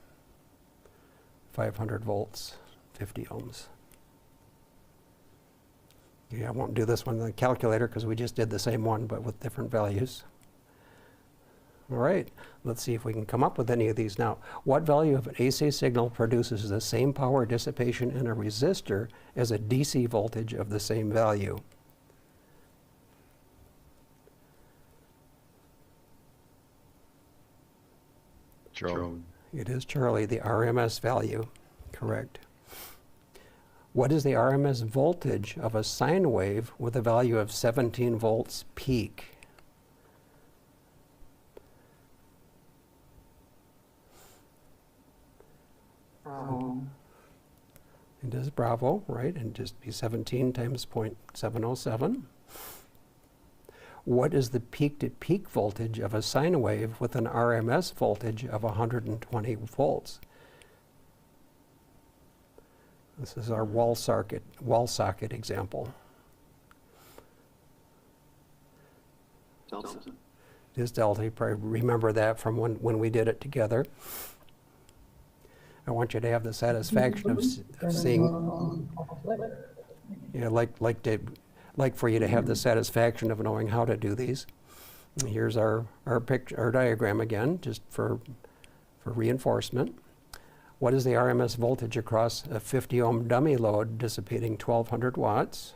500 volts, 50 ohms. Yeah, I won't do this one in the calculator because we just did the same one but with different values. All right, let's see if we can come up with any of these now. What value of an AC signal produces the same power dissipation in a resistor as a DC voltage of the same value? Charlie. It is Charlie, the RMS value, correct. What is the RMS voltage of a sine wave with a value of 17 volts peak? It is Bravo, right? And just be 17 times 0.707. What is the peak-to-peak voltage of a sine wave with an RMS voltage of 120 volts? This is our wall socket example. Delta. It is delta. You probably remember that from when we did it together. I want you to have the satisfaction of seeing, yeah, like for you to have the satisfaction of knowing how to do these. Here's our diagram again, just for reinforcement. What is the RMS voltage across a 50 ohm dummy load dissipating 1200 watts?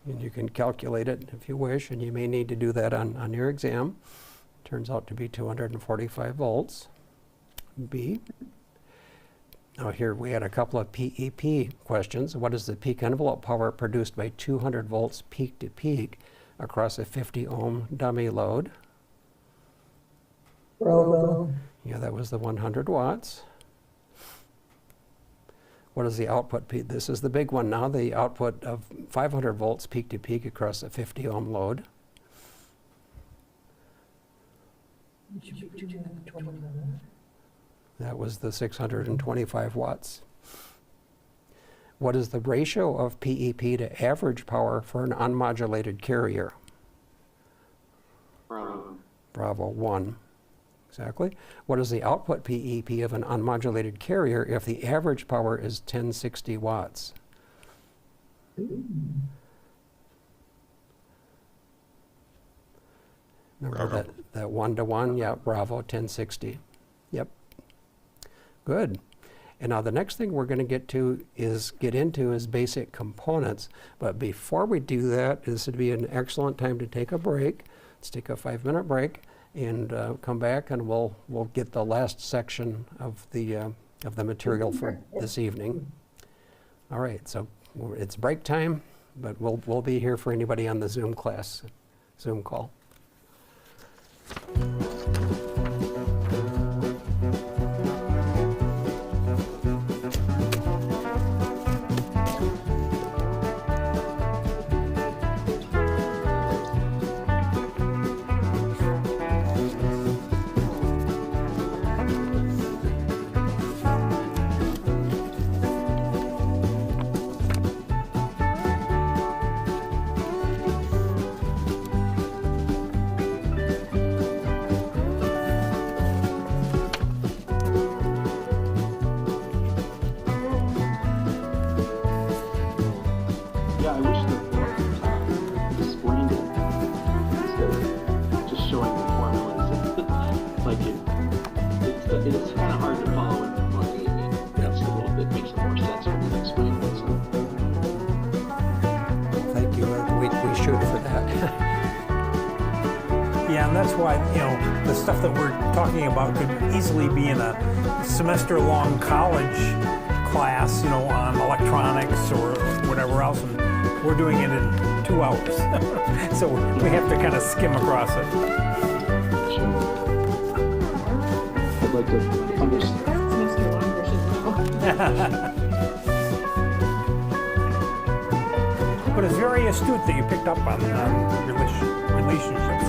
And you can calculate it if you wish, and you may need to do that on your exam. Turns out to be 245 volts. B. Now here we had a couple of PEP questions. What is the peak envelope power produced by 200 volts peak to peak across a 50 ohm dummy load? Bravo. Yeah, that was the 100 watts. What is the output peak? This is the big one now, the output of 500 volts peak to peak across a 50 ohm load. That was the 625 watts. What is the ratio of PEP to average power for an unmodulated carrier? Bravo. Bravo, 1. Exactly. What is the output PEP of an unmodulated carrier if the average power is 1060 watts? Remember Bravo. that 1-to-1? Yeah, Bravo, 1060. Yep. Good. And now the next thing we're going to get into is basic components. But before we do that, this would be an excellent time to take a break. Let's take a 5-minute break and come back, and we'll get the last section of the material for this evening. All right, so it's break time, but we'll be here for anybody on the Zoom call. Yeah, I wish the explained it instead of just showing the formulas. Like it's kind of hard to follow in the book. It makes a little bit makes more sense when you explain it. So. Thank you. We shoot for that. Yeah, and that's why, the stuff that we're talking about could easily be in a semester-long college class, on electronics or whatever else, and we're doing it in 2 hours. So we have to kind of skim across it. Sure. I'd like to understand. Semester long version. But it's very astute that you picked up on relationships.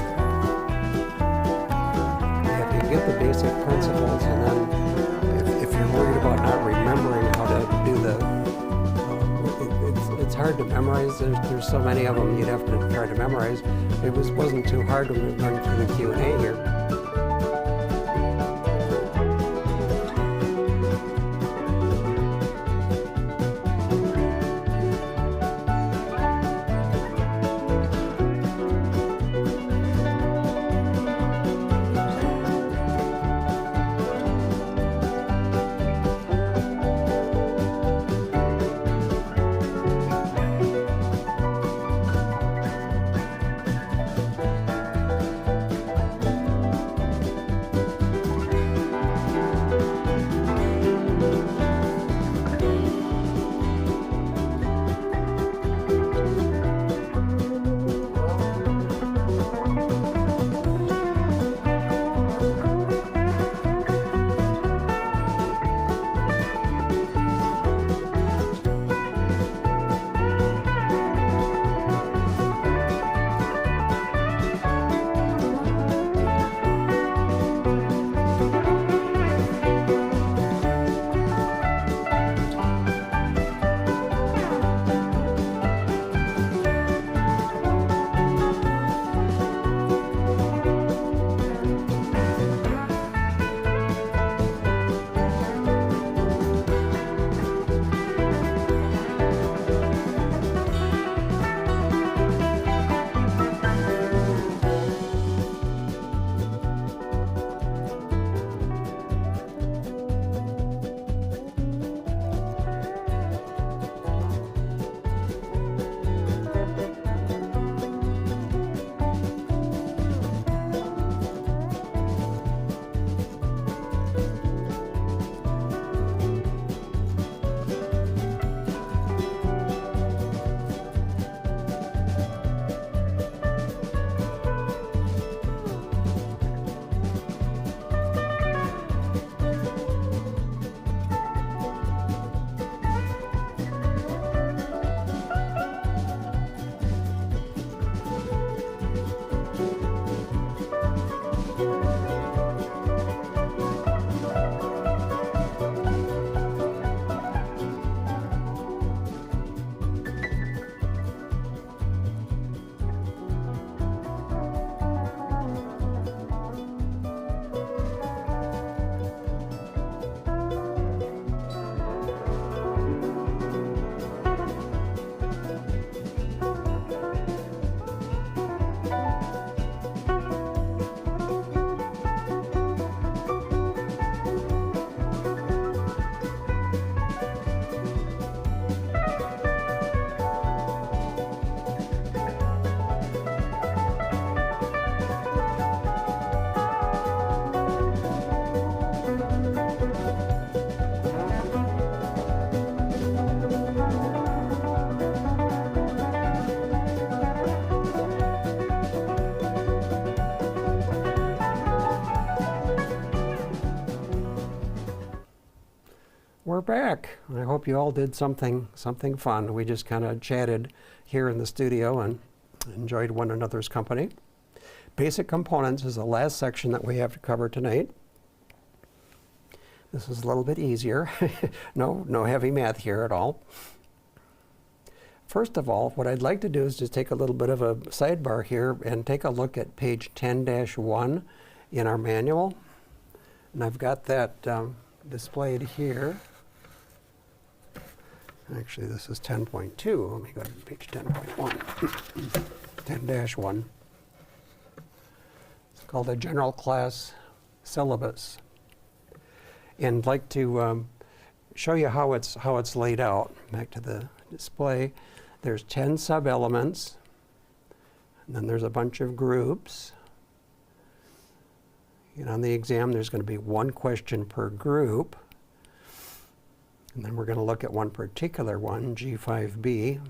Yeah, you get the basic principles, and then if you're worried about not remembering how to do it's hard to memorize. There's so many of them you'd have to try to memorize. It wasn't too hard when we were going through the Q&A here. back. I hope you all did something fun. We just kind of chatted here in the studio and enjoyed one another's company. Basic components is the last section that we have to cover tonight. This is a little bit easier. No heavy math here at all. First of all, what I'd like to do is just take a little bit of a sidebar here and take a look at page 10-1 in our manual. And I've got that displayed here. Actually, this is 10.2. Let me go to page 10.1. 10-1. It's called a general class syllabus. And I'd like to show you how it's laid out. Back to the display. There's 10 sub-elements, and then there's a bunch of groups. And on the exam, there's going to be one question per group. And then we're going to look at one particular one, G5B.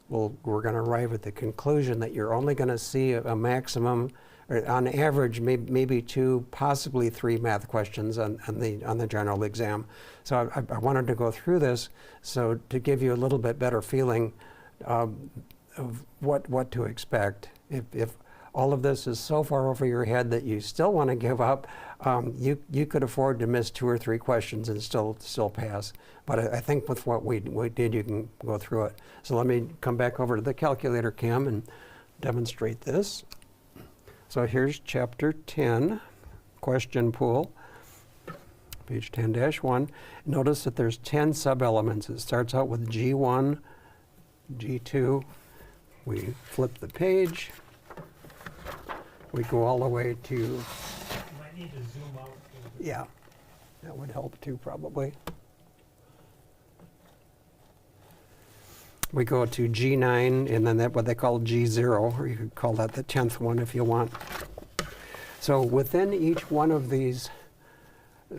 We're going to arrive at the conclusion that you're only going to see a maximum, or on average, maybe 2, possibly 3 math questions on the general exam. So I wanted to go through this so to give you a little bit better feeling of what to expect. If all of this is so far over your head that you still want to give up, you could afford to miss 2 or 3 questions and still pass. But I think with what we did, you can go through it. So let me come back over to the calculator cam and demonstrate this. So here's chapter 10, question pool, page 10-1. Notice that there's 10 sub-elements. It starts out with G1, G2. We flip the page. We go all the way to... You might need to zoom out. Yeah, that would help too, probably. We go to G9, and then what they call G0, or you could call that the 10th one if you want. So within each one of these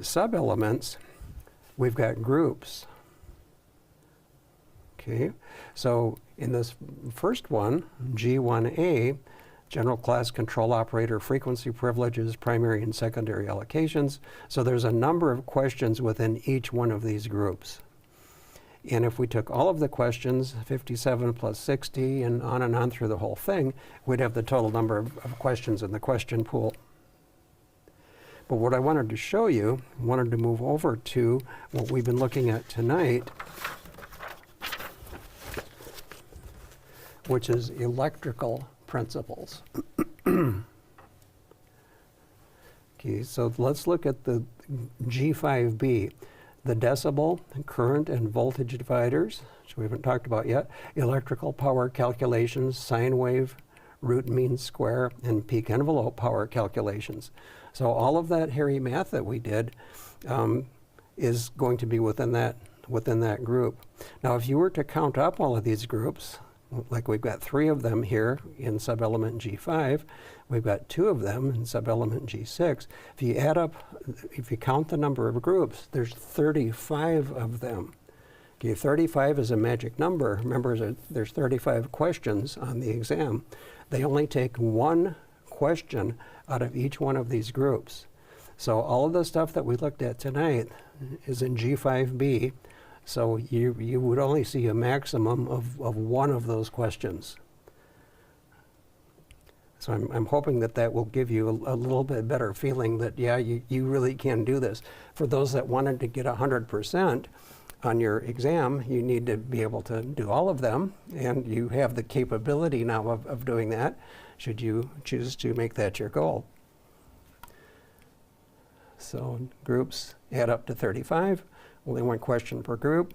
sub-elements, we've got groups. Okay, so in this first one, G1A, general class control operator, frequency privileges, primary and secondary allocations. So there's a number of questions within each one of these groups. And if we took all of the questions, 57 plus 60, and on through the whole thing, we'd have the total number of questions in the question pool. But what I wanted to show you, wanted to move over to what we've been looking at tonight, which is electrical principles. Okay, so let's look at the G5B. The decibel, current and voltage dividers, which we haven't talked about yet, electrical power calculations, sine wave, root mean square, and peak envelope power calculations. So all of that hairy math that we did is going to be within that group. Now, if you were to count up all of these groups, like we've got 3 of them here in sub-element G5, we've got 2 of them in sub-element G6. If you add up, if you count the number of groups, there's 35 of them. Okay, 35 is a magic number. Remember, there's 35 questions on the exam. They only take 1 question out of each one of these groups. So all of the stuff that we looked at tonight is in G5B. So you would only see a maximum of 1 of those questions. So I'm hoping that will give you a little bit better feeling that, yeah, you really can do this. For those that wanted to get 100% on your exam, you need to be able to do all of them, and you have the capability now of doing that, should you choose to make that your goal. So groups add up to 35. Only 1 question per group.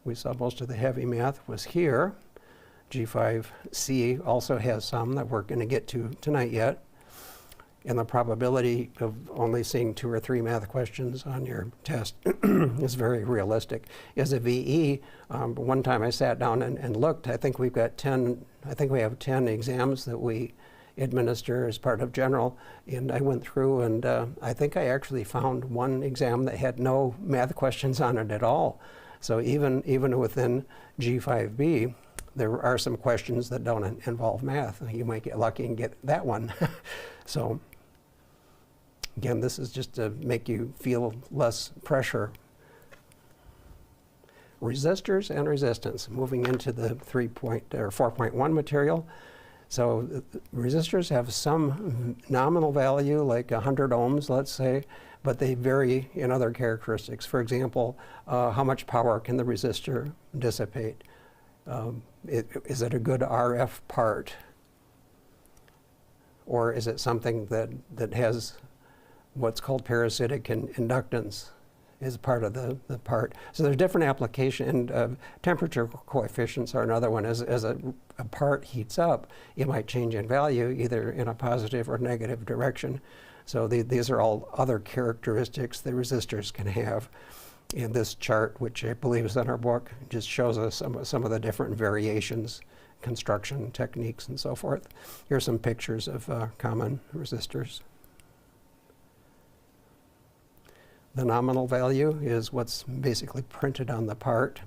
We saw most of the heavy math was here. G5C also has some that we're going to get to tonight yet. And the probability of only seeing 2 or 3 math questions on your test is very realistic. As a VE, one time I sat down and looked, I think we have 10 exams that we administer as part of general, and I went through and I think I actually found 1 exam that had no math questions on it at all. So even within G5B, there are some questions that don't involve math. You might get lucky and get that one. So again, this is just to make you feel less pressure resistors and resistance. Moving into the 4.1 material. So resistors have some nominal value, like 100 ohms, let's say, but they vary in other characteristics. For example, how much power can the resistor dissipate? Is it a good RF part? Or is it something that has what's called parasitic inductance is part of the part? So there's different application, and temperature coefficients are another one. As a part heats up, it might change in value either in a positive or negative direction. So these are all other characteristics that resistors can have. And this chart, which I believe is in our book, just shows us some of the different variations, construction techniques, and so forth. Here's some pictures of common resistors. The nominal value is what's basically printed on the part.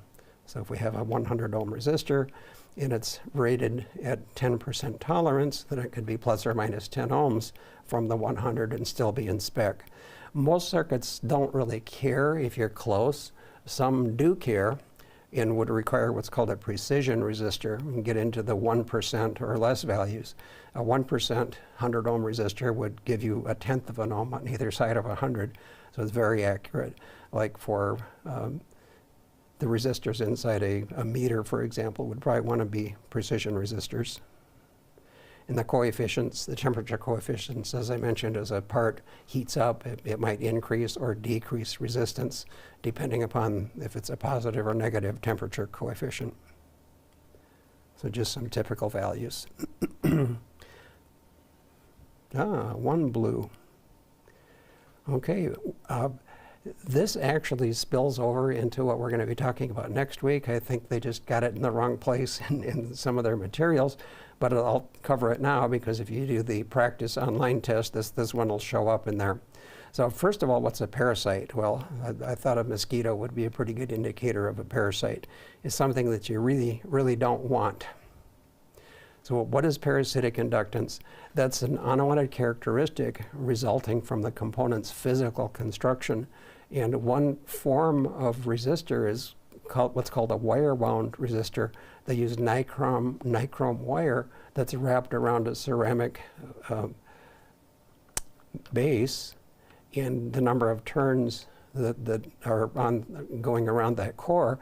So if we have a 100 ohm resistor and it's rated at 10% tolerance, then it could be plus or minus 10 ohms from the 100 and still be in spec. Most circuits don't really care if you're close. Some do care and would require what's called a precision resistor. We can get into the 1% or less values. A 1% 100 ohm resistor would give you a tenth of an ohm on either side of 100. So it's very accurate. Like for the resistors inside a meter, for example, would probably want to be precision resistors. And the coefficients, the temperature coefficients, as I mentioned, as a part heats up, it might increase or decrease resistance depending upon if it's a positive or negative temperature coefficient. So just some typical values. One blue. Okay, this actually spills over into what we're going to be talking about next week. I think they just got it in the wrong place in some of their materials, but I'll cover it now because if you do the practice online test, this one will show up in there. So first of all, what's a parasite? Well, I thought a mosquito would be a pretty good indicator of a parasite. It's something that you really, really don't want. So what is parasitic inductance? That's an unwanted characteristic resulting from the component's physical construction. And one form of resistor is what's called a wire-wound resistor. They use nichrome wire that's wrapped around a ceramic base, and the number of turns that are going around that core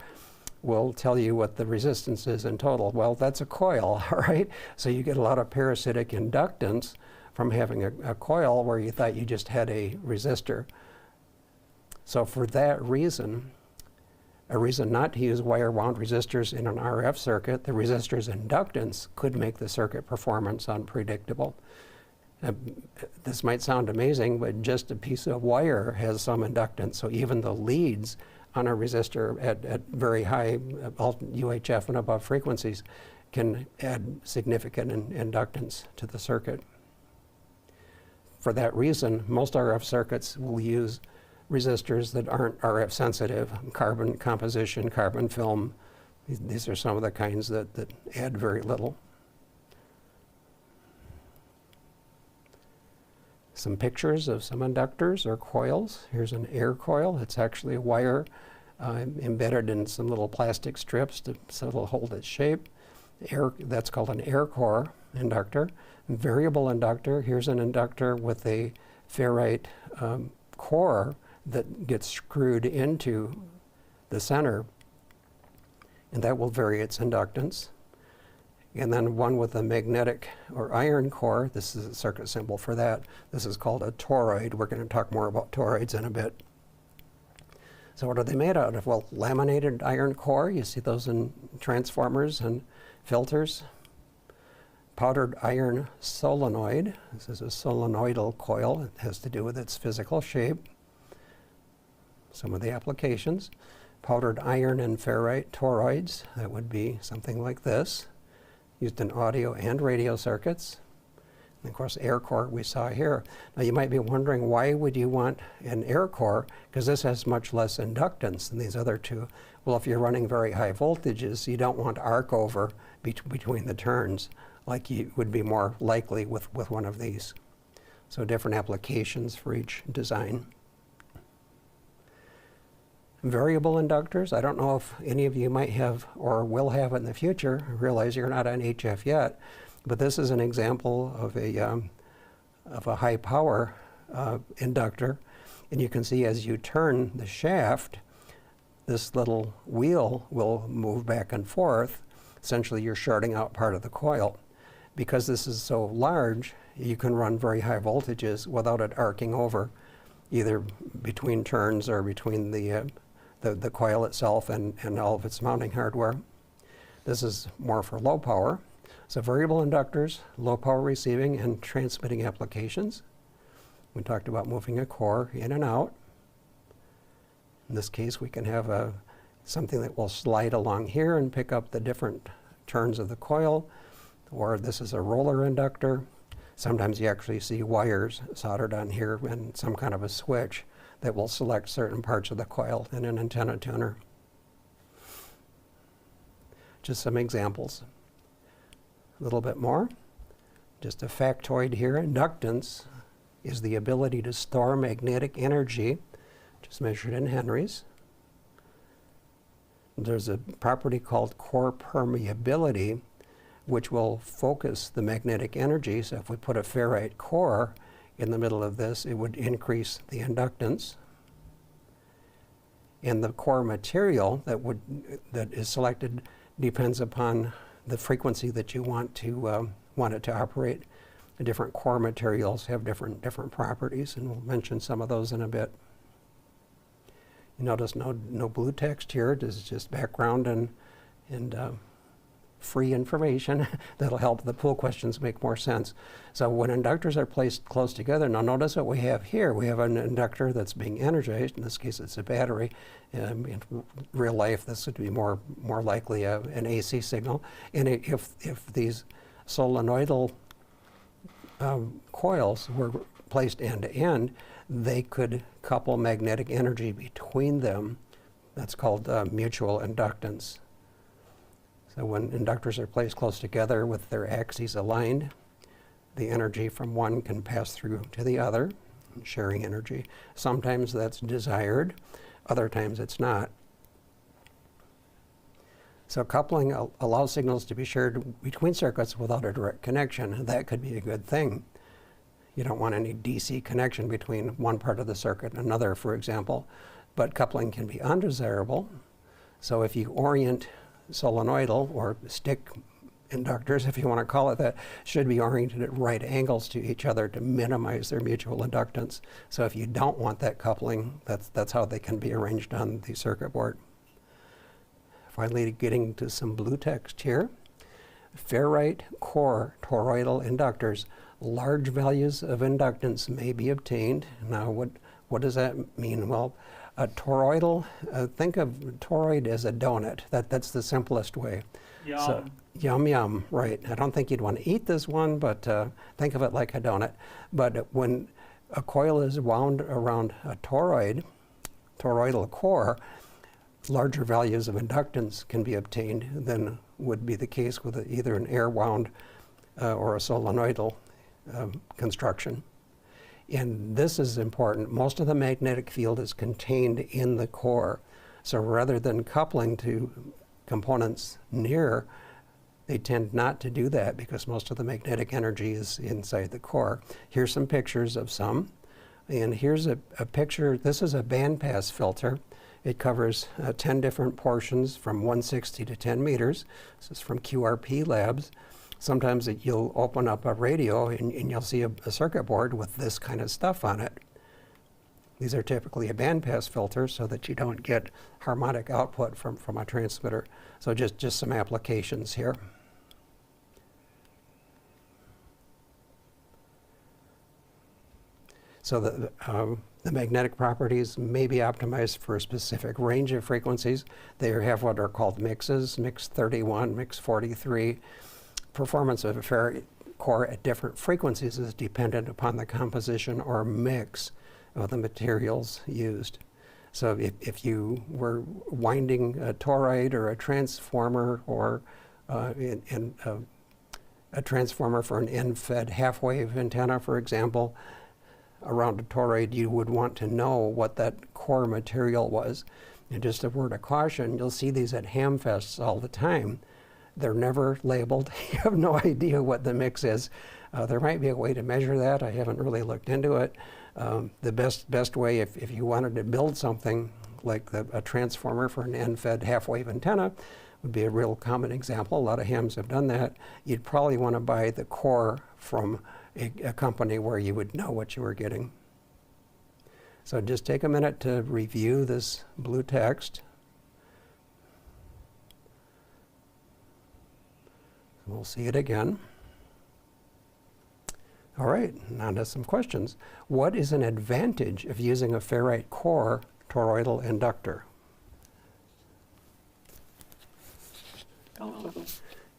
will tell you what the resistance is in total. Well, that's a coil, all right? So you get a lot of parasitic inductance from having a coil where you thought you just had a resistor. So for that reason, a reason not to use wire-wound resistors in an RF circuit, the resistor's inductance could make the circuit performance unpredictable. This might sound amazing, but just a piece of wire has some inductance. So even the leads on a resistor at very high UHF and above frequencies can add significant inductance to the circuit. For that reason, most RF circuits will use resistors that aren't RF sensitive, carbon composition, carbon film. These are some of the kinds that add very little. Some pictures of some inductors or coils. Here's an air coil. It's actually a wire embedded in some little plastic strips so it'll hold its shape. That's called an air core inductor. Variable inductor. Here's an inductor with a ferrite core that gets screwed into the center, and that will vary its inductance. And then one with a magnetic or iron core. This is a circuit symbol for that. This is called a toroid. We're going to talk more about toroids in a bit. So what are they made out of? Well, laminated iron core. You see those in transformers and filters. Powdered iron solenoid. This is a solenoidal coil. It has to do with its physical shape. Some of the applications. Powdered iron and ferrite toroids. That would be something like this. Used in audio and radio circuits. And of course, air core we saw here. Now you might be wondering, why would you want an air core? Because this has much less inductance than these other two. Well, if you're running very high voltages, you don't want arc over between the turns, like you would be more likely with one of these. So different applications for each design. Variable inductors, I don't know if any of you might have or will have in the future. I realize you're not on HF yet, but this is an example of a high power inductor. And you can see as you turn the shaft, this little wheel will move back and forth. Essentially, you're shorting out part of the coil. Because this is so large, you can run very high voltages without it arcing over, either between turns or between the coil itself and all of its mounting hardware. This is more for low power. So variable inductors, low power receiving and transmitting applications. We talked about moving a core in and out. In this case, we can have something that will slide along here and pick up the different turns of the coil, or this is a roller inductor. Sometimes you actually see wires soldered on here and some kind of a switch that will select certain parts of the coil in an antenna tuner. Just some examples. A little bit more. Just a factoid here. Inductance is the ability to store magnetic energy, just measured in henries. There's a property called core permeability, which will focus the magnetic energy. So if we put a ferrite core in the middle of this, it would increase the inductance. And the core material that is selected depends upon the frequency that you want it to operate. The different core materials have different properties, and we'll mention some of those in a bit. You notice no blue text here. This is just background and free information that'll help the pool questions make more sense. So when inductors are placed close together, now notice what we have here. We have an inductor that's being energized. In this case, it's a battery. In real life, this would be more likely an AC signal. And if these solenoidal coils were placed end to end, they could couple magnetic energy between them. That's called mutual inductance. So when inductors are placed close together with their axes aligned, the energy from one can pass through to the other, sharing energy. Sometimes that's desired, other times it's not. So coupling allows signals to be shared between circuits without a direct connection. That could be a good thing. You don't want any DC connection between one part of the circuit and another, for example. But coupling can be undesirable. So if you orient solenoidal or stick inductors, if you want to call it that, should be oriented at right angles to each other to minimize their mutual inductance. So if you don't want that coupling, that's how they can be arranged on the circuit board. Finally, getting to some blue text here. Ferrite core toroidal inductors. Large values of inductance may be obtained. Now, what does that mean? Well, a toroidal, think of toroid as a donut. That's the simplest way. Yum. So, yum, right. I don't think you'd want to eat this one, but think of it like a donut. But when a coil is wound around a toroidal core, larger values of inductance can be obtained than would be the case with either an air-wound or a solenoidal construction. And this is important. Most of the magnetic field is contained in the core. So rather than coupling to components near, they tend not to do that because most of the magnetic energy is inside the core. Here's some pictures of some. And here's a picture. This is a bandpass filter. It covers 10 different portions from 160 to 10 meters. This is from QRP Labs. Sometimes you'll open up a radio and you'll see a circuit board with this kind of stuff on it. These are typically a bandpass filter so that you don't get harmonic output from a transmitter. So just some applications here. So the magnetic properties may be optimized for a specific range of frequencies. They have what are called mixes, mix 31, mix 43. Performance of a ferrite core at different frequencies is dependent upon the composition or mix of the materials used. So if you were winding a toroid or a transformer or a transformer for an end-fed half-wave antenna, for example, around a toroid, you would want to know what that core material was. And just a word of caution, you'll see these at ham fests all the time. They're never labeled. You have no idea what the mix is. There might be a way to measure that. I haven't really looked into it. The best way, if you wanted to build something like a transformer for an end-fed half-wave antenna, would be a real common example. A lot of hams have done that. You'd probably want to buy the core from a company where you would know what you were getting. So just take a minute to review this blue text. We'll see it again. All right, now to some questions. What is an advantage of using a ferrite core toroidal inductor? Delta.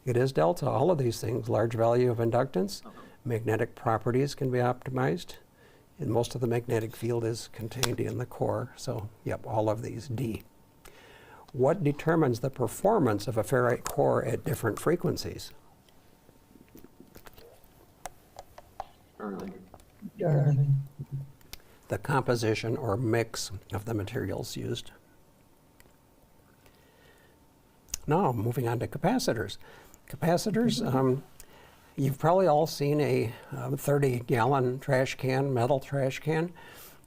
It is delta, all of these things. Large value of inductance, magnetic properties can be optimized, and most of the magnetic field is contained in the core. So, yep, all of these, D. What determines the performance of a ferrite core at different frequencies? Early. The composition or mix of the materials used. Now, moving on to capacitors. Capacitors, you've probably all seen a 30-gallon trash can, metal trash can,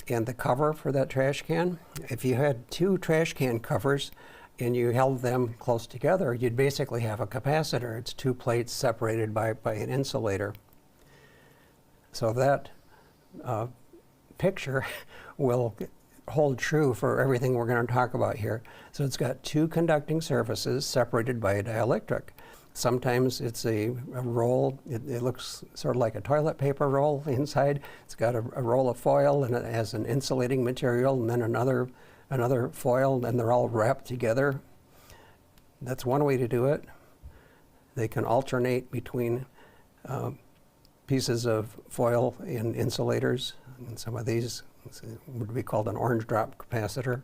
and the cover for that trash can. If you had two trash can covers and you held them close together, you'd basically have a capacitor. It's two plates separated by an insulator. So that picture will hold true for everything we're going to talk about here. So it's got two conducting surfaces separated by a dielectric. Sometimes it's a roll, it looks sort of like a toilet paper roll inside. It's got a roll of foil and it has an insulating material and then another foil, and they're all wrapped together. That's one way to do it. They can alternate between pieces of foil and insulators, and some of these would be called an orange drop capacitor.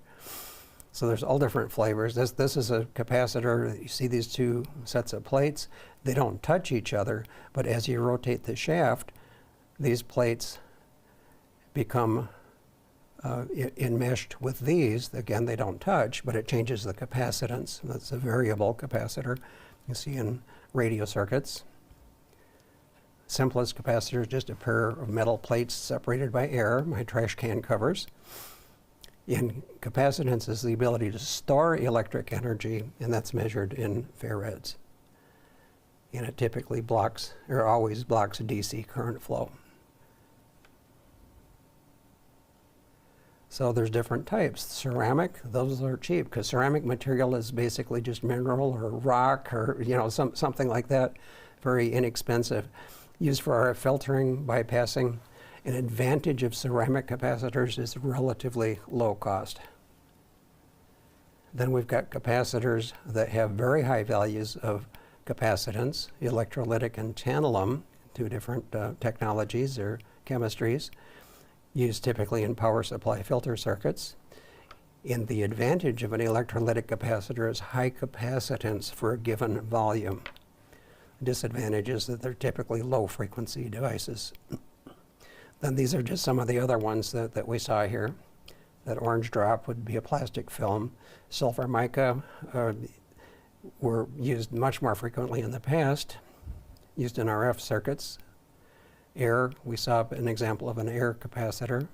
So there's all different flavors. This is a capacitor. You see these two sets of plates. They don't touch each other, but as you rotate the shaft, these plates become enmeshed with these. Again, they don't touch, but it changes the capacitance. That's a variable capacitor you see in radio circuits. Simplest capacitor is just a pair of metal plates separated by air, my trash can covers. And capacitance is the ability to store electric energy, and that's measured in farads. And it typically blocks, or always blocks, DC current flow. So there's different types. Ceramic, those are cheap, because ceramic material is basically just mineral or rock or something like that, very inexpensive. Used for RF filtering, bypassing. An advantage of ceramic capacitors is relatively low cost. Then we've got capacitors that have very high values of capacitance, electrolytic and tantalum, two different technologies or chemistries, used typically in power supply filter circuits. And the advantage of an electrolytic capacitor is high capacitance for a given volume. Disadvantage is that they're typically low frequency devices. Then these are just some of the other ones that we saw here. That orange drop would be a plastic film. Sulfur mica were used much more frequently in the past, used in RF circuits. Air, we saw an example of an air capacitor.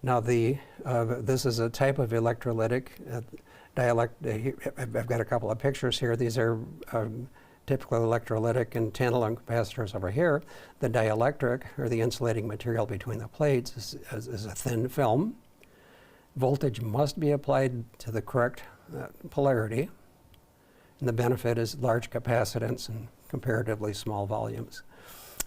Now this is a type of electrolytic I've got a couple of pictures here. These are typical electrolytic and tantalum capacitors over here. The dielectric, or the insulating material between the plates, is a thin film. Voltage must be applied to the correct polarity. And the benefit is large capacitance and comparatively small volumes.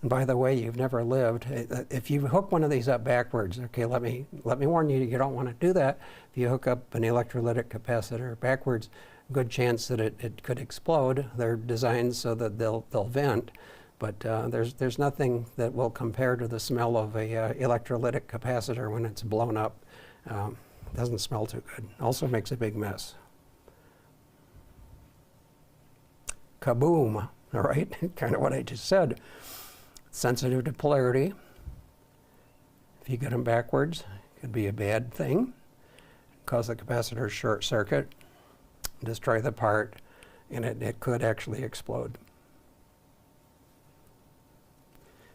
And by the way, you've never lived. If you hook one of these up backwards, okay, let me warn you, you don't want to do that. If you hook up an electrolytic capacitor backwards, good chance that it could explode. They're designed so that they'll vent, but there's nothing that will compare to the smell of a electrolytic capacitor when it's blown up. Doesn't smell too good. Also makes a big mess. Kaboom! All right, kind of what I just said. Sensitive to polarity, If you get them backwards, it could be a bad thing, cause the capacitor short circuit, destroy the part, and it could actually explode.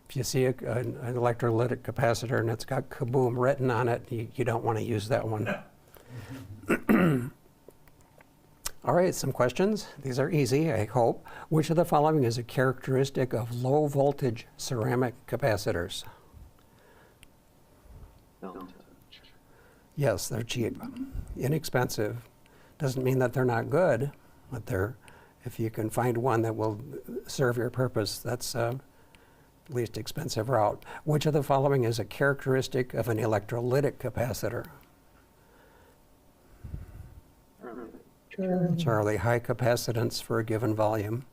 If you see an electrolytic capacitor and it's got kaboom written on it, you don't want to use that one. All right, some questions. These are easy, I hope. Which of the following is a characteristic of low voltage ceramic capacitors? Yes, they're cheap, inexpensive. Doesn't mean that they're not good, but if you can find one that will serve your purpose, that's least expensive route. Which of the following is a characteristic of an electrolytic capacitor? Charlie, high capacitance for a given volume.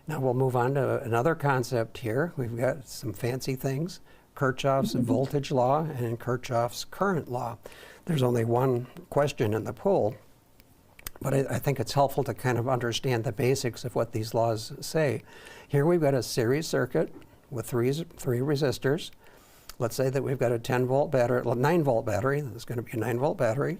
Now we'll move on to another concept here. We've got some fancy things. Kirchhoff's voltage law and Kirchhoff's current law. There's only one question in the pool, but I think it's helpful to kind of understand the basics of what these laws say. Here we've got a series circuit with three resistors. Let's say that we've got a 10-volt battery, 9-volt battery. This is going to be a 9-volt battery.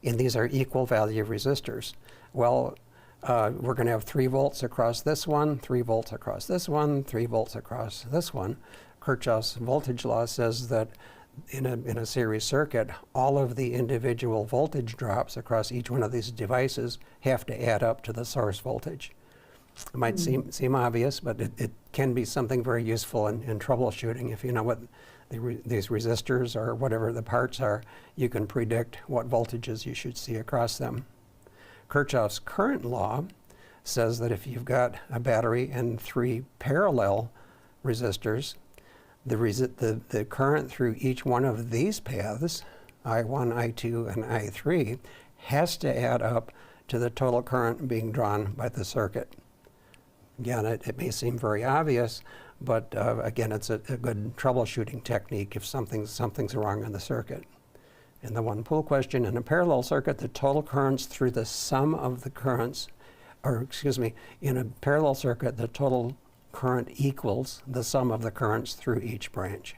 And these are equal value resistors. Well, we're going to have 3 volts across this one, 3 volts across this one, 3 volts across this one. Kirchhoff's voltage law says that in a series circuit, all of the individual voltage drops across each one of these devices have to add up to the source voltage. It might seem obvious, but it can be something very useful in troubleshooting. If you know what these resistors or whatever the parts are, you can predict what voltages you should see across them. Kirchhoff's current law says that if you've got a battery and 3 parallel resistors, the current through each one of these paths, I1, I2, and I3, has to add up to the total current being drawn by the circuit. Again, it may seem very obvious, but again, it's a good troubleshooting technique if something's wrong in the circuit. In the one pool question, in a parallel circuit, the total currents through the sum of the currents, in a parallel circuit, the total current equals the sum of the currents through each branch.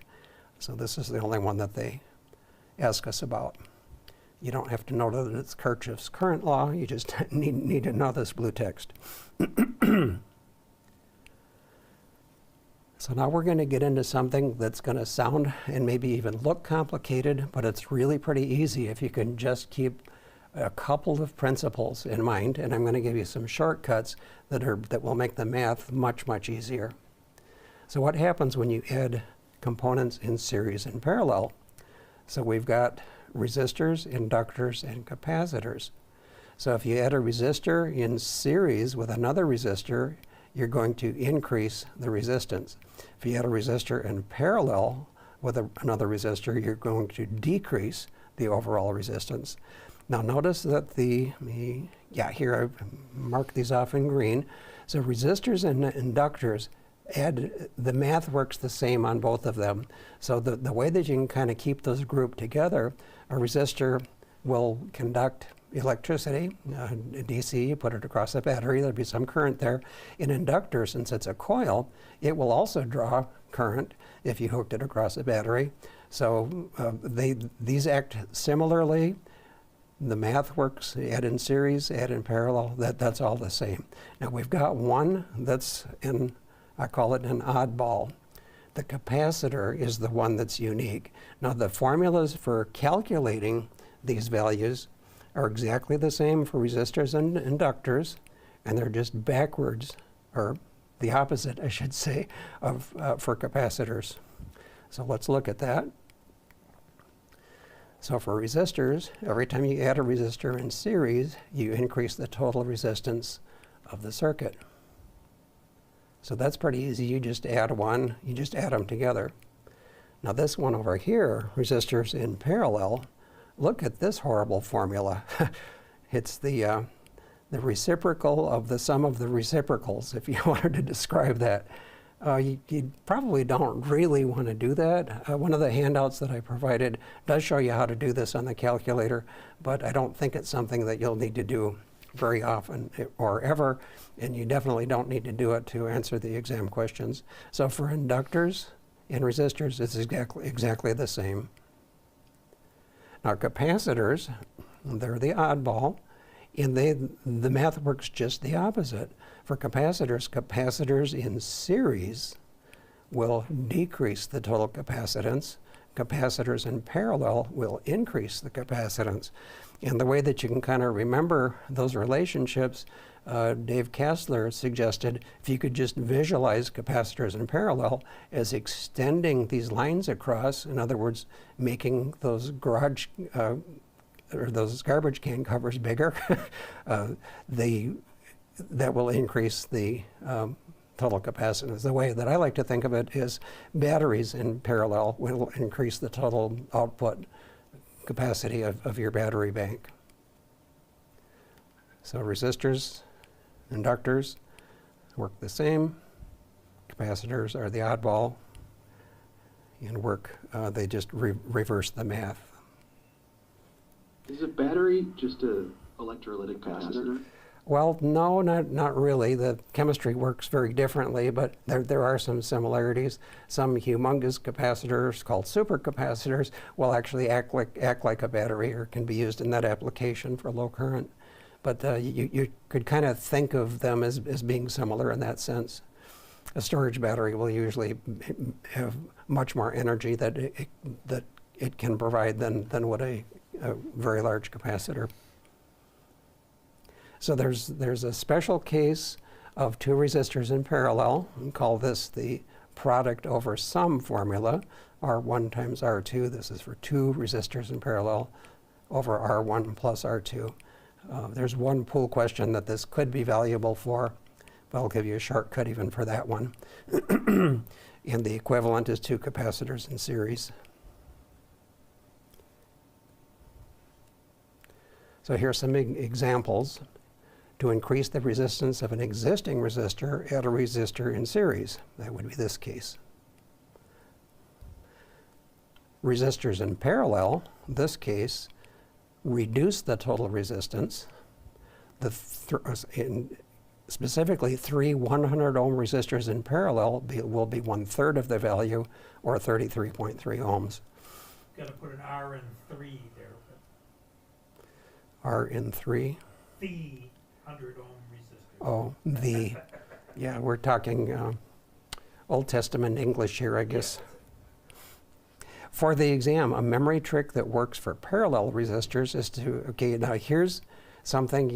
So this is the only one that they ask us about. You don't have to know that it's Kirchhoff's current law, you just need to know this blue text. So now we're going to get into something that's going to sound and maybe even look complicated, but it's really pretty easy if you can just keep a couple of principles in mind, and I'm going to give you some shortcuts that will make the math much, much easier. So what happens when you add components in series and parallel? So we've got resistors, inductors, and capacitors. So if you add a resistor in series with another resistor, you're going to increase the resistance. If you add a resistor in parallel with another resistor, you're going to decrease the overall resistance. Now notice that here I've marked these off in green. So resistors and inductors, the math works the same on both of them. So the way that you can kind of keep those grouped together, a resistor will conduct electricity, DC, you put it across a battery, there'll be some current there. An inductor, since it's a coil, it will also draw current if you hooked it across a battery. So these act similarly. The math works, add in series, add in parallel, that's all the same. Now we've got one that's I call it an oddball. The capacitor is the one that's unique. Now the formulas for calculating these values are exactly the same for resistors and inductors, and they're just backwards, or the opposite, I should say, for capacitors. So let's look at that. So for resistors, every time you add a resistor in series, you increase the total resistance of the circuit. So that's pretty easy. You just add one, you just add them together. Now this one over here, resistors in parallel, look at this horrible formula. It's the reciprocal of the sum of the reciprocals, if you wanted to describe that. You probably don't really want to do that. One of the handouts that I provided does show you how to do this on the calculator, but I don't think it's something that you'll need to do very often or ever, and you definitely don't need to do it to answer the exam questions. So for inductors, In resistors, it's exactly the same. Now capacitors, they're the oddball, and the math works just the opposite. For capacitors in series will decrease the total capacitance. Capacitors in parallel will increase the capacitance. And the way that you can kind of remember those relationships, Dave Kassler suggested if you could just visualize capacitors in parallel as extending these lines across, in other words, making those or those garbage can covers bigger, that will increase the total capacitance. The way that I like to think of it is batteries in parallel will increase the total output capacity of your battery bank. So resistors, inductors work the same. Capacitors are the oddball and work, they just reverse the math. Is a battery just a electrolytic capacitor? Well, no, not really. The chemistry works very differently, but there are some similarities. Some humongous capacitors called supercapacitors will actually act like a battery or can be used in that application for low current. But you could kind of think of them as being similar in that sense. A storage battery will usually have much more energy that it can provide than what a very large capacitor. So there's a special case of two resistors in parallel. We call this the product over sum formula, R1 times R2. This is for two resistors in parallel over R1 plus R2. There's one pool question that this could be valuable for, but I'll give you a shortcut even for that one. And the equivalent is two capacitors in series. So here's some examples. To increase the resistance of an existing resistor, add a resistor in series. That would be this case. Resistors in parallel, this case, reduce the total resistance. Specifically, three 100 ohm resistors in parallel will be 1/3 of the value, or 33.3 ohms. Got to put an R in 3 there. R in 3. The 100 ohm resistor. Oh, yeah, we're talking Old Testament English here, I guess. For the exam, a memory trick that works for parallel resistors is okay, now here's something,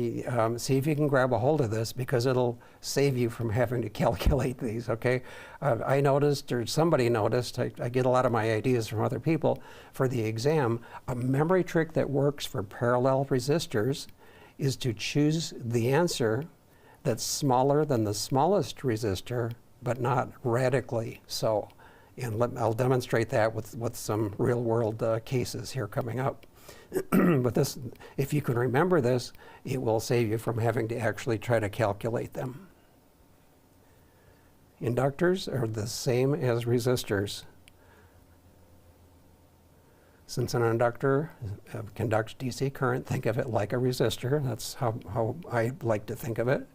see if you can grab a hold of this because it'll save you from having to calculate these, okay? I noticed, or somebody noticed, I get a lot of my ideas from other people, for the exam, a memory trick that works for parallel resistors is to choose the answer that's smaller than the smallest resistor, but not radically so. And I'll demonstrate that with some real-world cases here coming up. But this, if you can remember this, it will save you from having to actually try to calculate them. Inductors are the same as resistors. Since an inductor conducts DC current, think of it like a resistor. That's how I like to think of it.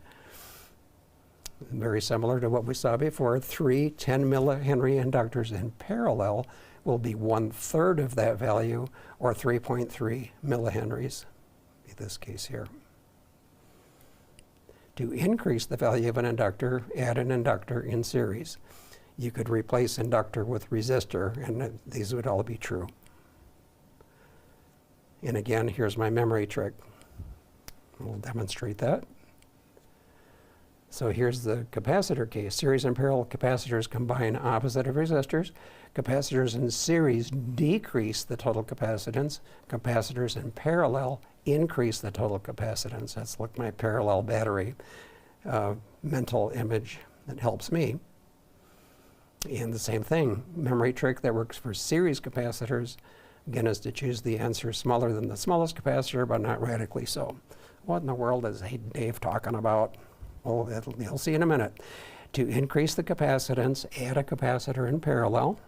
Very similar to what we saw before. Three 10 millihenry inductors in parallel will be 1/3 of that value, or 3.3 millihenries, in this case here. To increase the value of an inductor, add an inductor in series. You could replace inductor with resistor, and these would all be true. And again, here's my memory trick. We'll demonstrate that. So here's the capacitor case. Series and parallel capacitors combine opposite of resistors. Capacitors in series decrease the total capacitance. Capacitors in parallel increase the total capacitance. That's like my parallel battery mental image that helps me. And the same thing, memory trick that works for series capacitors, again, is to choose the answer smaller than the smallest capacitor, but not radically so. What in the world is Dave talking about? Well, you'll see in a minute. To increase the capacitance, add a capacitor in parallel.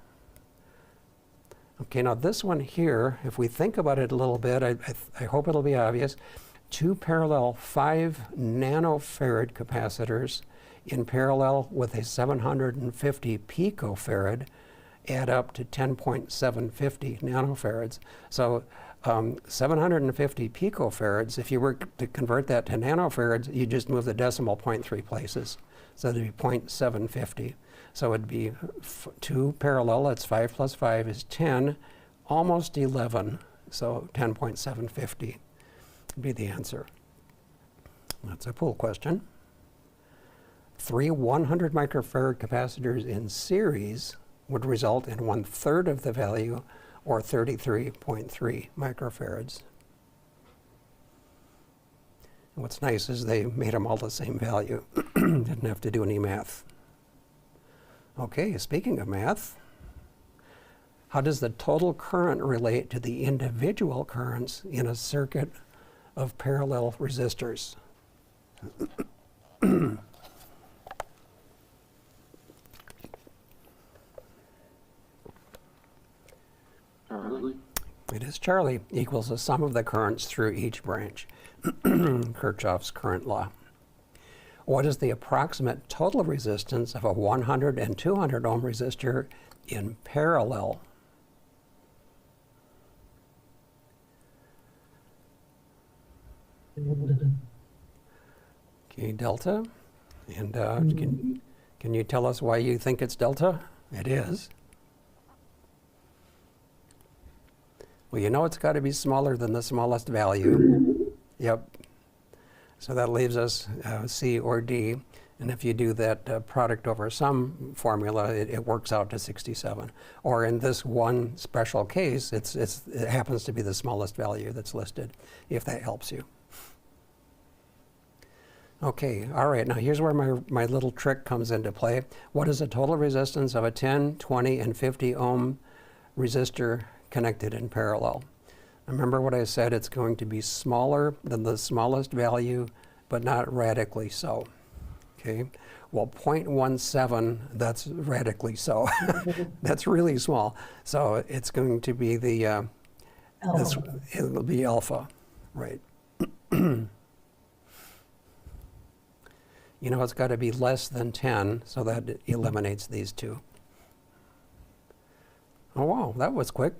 Okay, now this one here, if we think about it a little bit, I hope it'll be obvious. Two parallel 5 nanofarad capacitors in parallel with a 750 picofarad, add up to 10.750 nanofarads. So 750 picofarads, if you were to convert that to nanofarads, you just move the decimal point 3 places. So it'd be 0.750. So it'd be 2 parallel, that's 5 plus 5 is 10, almost 11. So 10.750 would be the answer. That's a pool question. 3 100 microfarad capacitors in series would result in 1/3 of the value, or 33.3 microfarads. And what's nice is they made them all the same value. Didn't have to do any math. Okay, speaking of math, how does the total current relate to the individual currents in a circuit of parallel resistors? Charlie? It is Charlie equals the sum of the currents through each branch. Kirchhoff's current law. What is the approximate total resistance of a 100 and 200 ohm resistor in parallel? Okay, delta. And can you tell us why you think it's delta? It is. Well, you know it's got to be smaller than the smallest value. Yep. So that leaves us C or D. And if you do that product over sum formula, it works out to 67. Or in this one special case, it happens to be the smallest value that's listed, if that helps you. Okay, all right, now here's where my little trick comes into play. What is the total resistance of a 10, 20, and 50 ohm resistor connected in parallel? Remember what I said, it's going to be smaller than the smallest value, but not radically so. Okay, well 0.17, that's radically so. That's really small. So it's going to be the, it'll be alpha, right? You know, it's got to be less than 10, so that eliminates these two. Oh, wow, that was quick.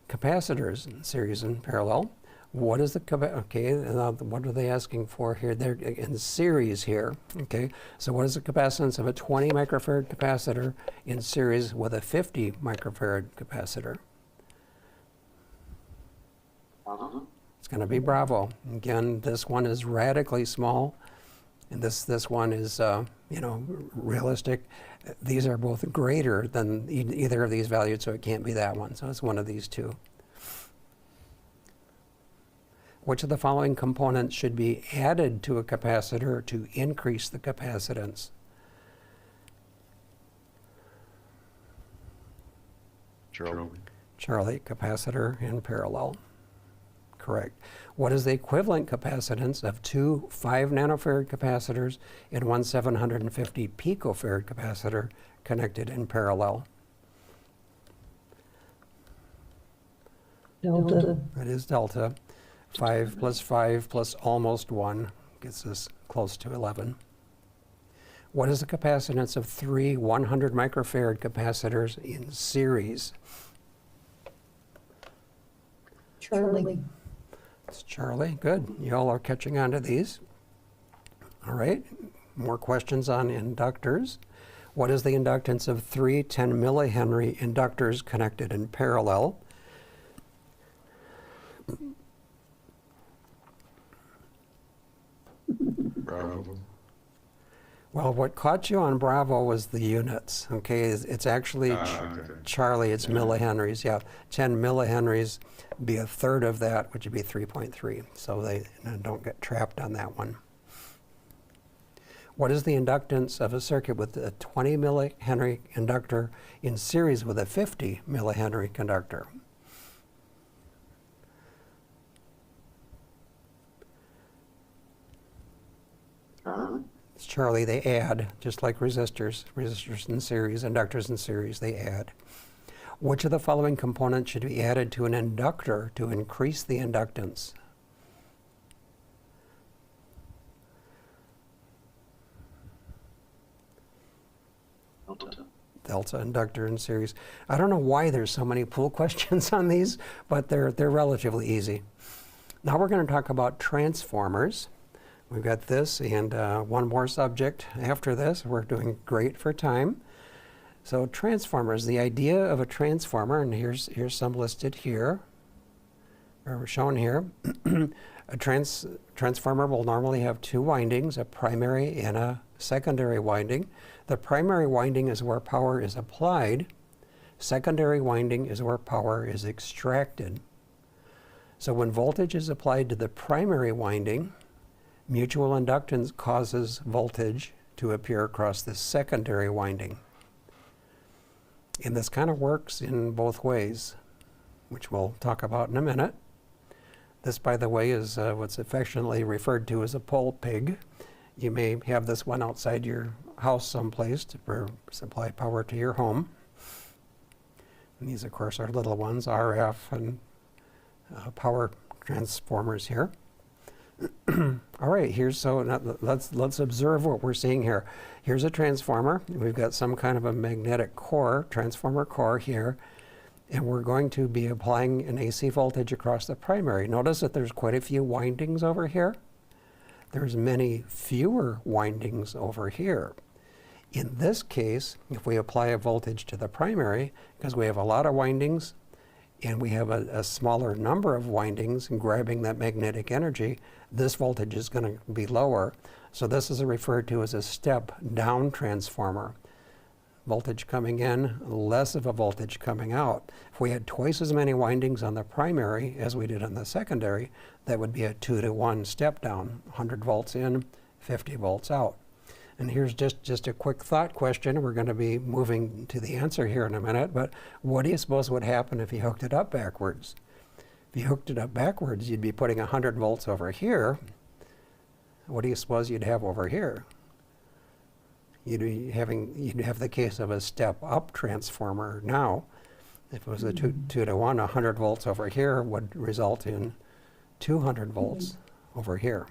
Capacitors in series and parallel. What is the, okay, what are they asking for here? They're in series here, okay? So what is the capacitance of a 20 microfarad capacitor in series with a 50 microfarad capacitor? It's going to be Bravo. Again, this one is radically small, and this one is, you know, realistic. These are both greater than either of these values, so it can't be that one. So it's one of these two. Which of the following components should be added to a capacitor to increase the capacitance? Charlie, capacitor in parallel. Correct. What is the equivalent capacitance of 2 5 nanofarad capacitors and one 750 picofarad capacitor connected in parallel? Delta. That is delta. 5 plus 5 plus almost 1 gets us close to 11. What is the capacitance of 3 100 microfarad capacitors in series? Charlie. It's Charlie. Good. You all are catching on to these. All right. More questions on inductors. What is the inductance of 3 10 millihenry inductors connected in parallel? Bravo. Well, what caught you on Bravo was the units, okay? It's actually Okay. Charlie, it's millihenries, yeah. 10 millihenries be 1/3 of that, which would be 3.3. So they don't get trapped on that one. What is the inductance of a circuit with a 20 millihenry inductor in series with a 50 millihenry conductor? It's Charlie, they add, just like resistors. Resistors in series, inductors in series, they add. Which of the following components should be added to an inductor to increase the inductance? delta inductor in series. I don't know why there's so many pool questions on these, but they're relatively easy. Now we're going to talk about transformers. We've got this and one more subject after this. We're doing great for time. So transformers, the idea of a transformer, and here's some listed here, or shown here. A transformer will normally have two windings, a primary and a secondary winding. The primary winding is where power is applied. Secondary winding is where power is extracted. So when voltage is applied to the primary winding, mutual inductance causes voltage to appear across the secondary winding. And this kind of works in both ways, which we'll talk about in a minute. This, by the way, is what's affectionately referred to as a pole pig. You may have this one outside your house someplace to supply power to your home. And these, of course, are little ones, RF and power transformers here. All right, so now let's observe what we're seeing here. Here's a transformer. We've got some kind of a magnetic core, transformer core here, and we're going to be applying an AC voltage across the primary. Notice that there's quite a few windings over here. There's many fewer windings over here. In this case, if we apply a voltage to the primary, because we have a lot of windings and we have a smaller number of windings grabbing that magnetic energy, this voltage is going to be lower. So this is referred to as a step-down transformer. Voltage coming in, less of a voltage coming out. If we had twice as many windings on the primary as we did on the secondary, that would be a 2-to-1 step-down, 100 volts in, 50 volts out. And here's just a quick thought question. We're going to be moving to the answer here in a minute, but what do you suppose would happen if you hooked it up backwards? If you hooked it up backwards, you'd be putting 100 volts over here. What do you suppose you'd have over here? You'd have the case of a step-up transformer now. If it was a 2-to-1, 100 volts over here would result in 200 volts over here.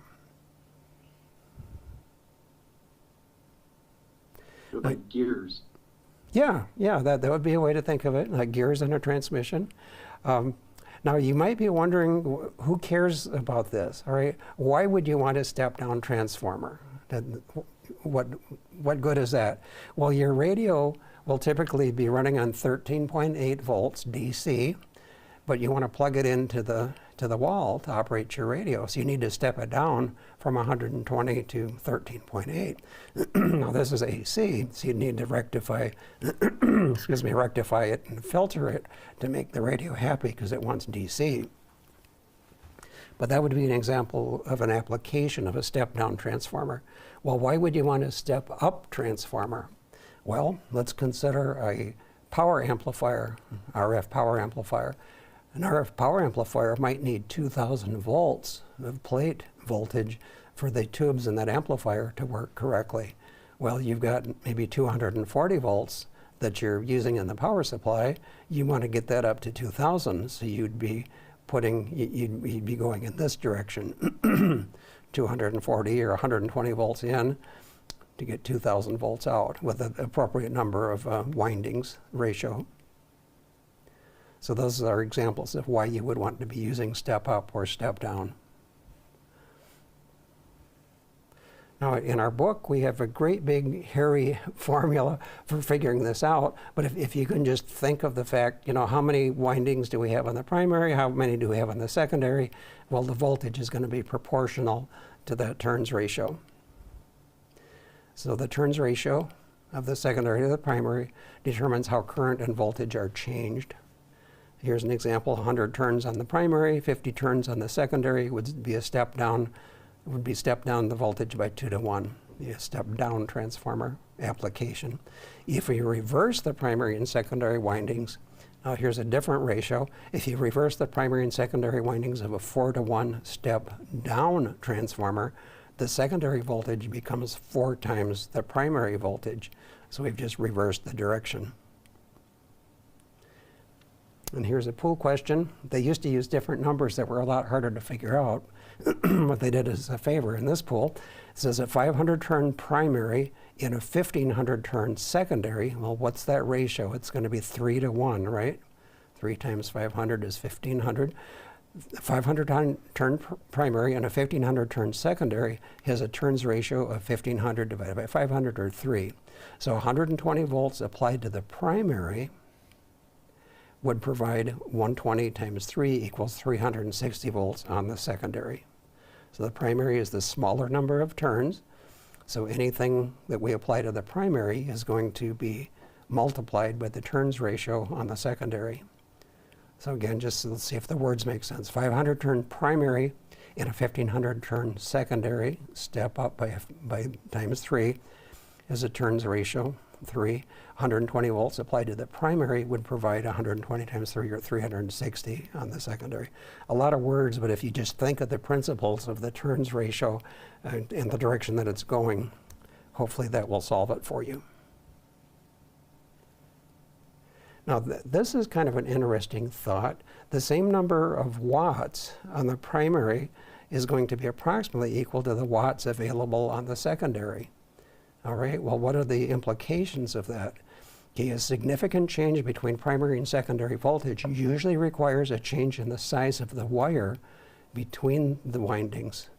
Like gears. Yeah, that would be a way to think of it, like gears in a transmission. Now you might be wondering, who cares about this, all right? Why would you want a step-down transformer? What good is that? Well, your radio will typically be running on 13.8 volts DC, but you want to plug it into the wall to operate your radio. So you need to step it down from 120 to 13.8. Now this is AC, so you need to rectify it and filter it to make the radio happy because it wants DC. But that would be an example of an application of a step-down transformer. Well, why would you want a step-up transformer? Well, let's consider a power amplifier, RF power amplifier. An RF power amplifier might need 2,000 volts of plate voltage for the tubes in that amplifier to work correctly. Well, you've got maybe 240 volts that you're using in the power supply. You want to get that up to 2,000, so you'd be going in this direction, 240 or 120 volts in to get 2,000 volts out with an appropriate number of windings ratio. So those are examples of why you would want to be using step up or step down. Now in our book we have a great big hairy formula for figuring this out, but if you can just think of the fact, how many windings do we have on the primary, how many do we have on the secondary, well, the voltage is going to be proportional to that turns ratio. So the turns ratio of the secondary to the primary determines how current and voltage are changed. Here's an example: 100 turns on the primary, 50 turns on the secondary would be a step down. Would be step down the voltage by 2-to-1, a step down transformer application. If we reverse the primary and secondary windings, now here's a different ratio. If you reverse the primary and secondary windings of a 4-to-1 step down transformer, the secondary voltage becomes 4 times the primary voltage. So we've just reversed the direction. And here's a pool question. They used to use different numbers that were a lot harder to figure out. What they did is a favor in this pool. It says a 500 turn primary in a 1500 turn secondary. Well, what's that ratio? It's going to be 3 to 1, right? 3 times 500 is 1500. 500 turn primary and a 1500 turn secondary has a turns ratio of 1500 divided by 500, or 3. So 120 volts applied to the primary would provide 120 times 3 equals 360 volts on the secondary. So the primary is the smaller number of turns. So anything that we apply to the primary is going to be multiplied by the turns ratio on the secondary. So again, just let's see if the words make sense. 500 turn primary in a 1500 turn secondary, step up by times 3, is a turns ratio, 3. 120 volts applied to the primary would provide 120 times 3, or 360 on the secondary. A lot of words, but if you just think of the principles of the turns ratio and the direction that it's going, hopefully that will solve it for you. Now, this is kind of an interesting thought. The same number of watts on the primary is going to be approximately equal to the watts available on the secondary. All right, well, what are the implications of that? Okay, a significant change between primary and secondary voltage usually requires a change in the size of the wire between the windings.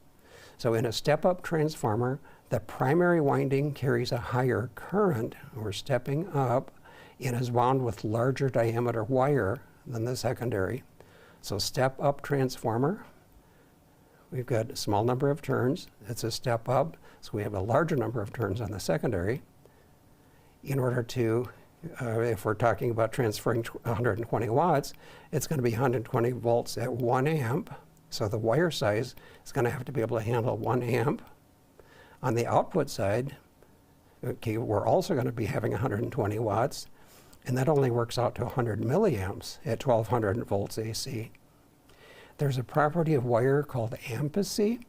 So in a step-up transformer, the primary winding carries a higher current, or stepping up, and is wound with larger diameter wire than the secondary. So step-up transformer, we've got a small number of turns. It's a step up, so we have a larger number of turns on the secondary. In order to, if we're talking about transferring 120 watts, it's going to be 120 volts at 1 amp. So the wire size is going to have to be able to handle 1 amp. On the output side, okay, we're also going to be having 120 watts, and that only works out to 100 milliamps at 1200 volts AC. There's a property of wire called ampacity.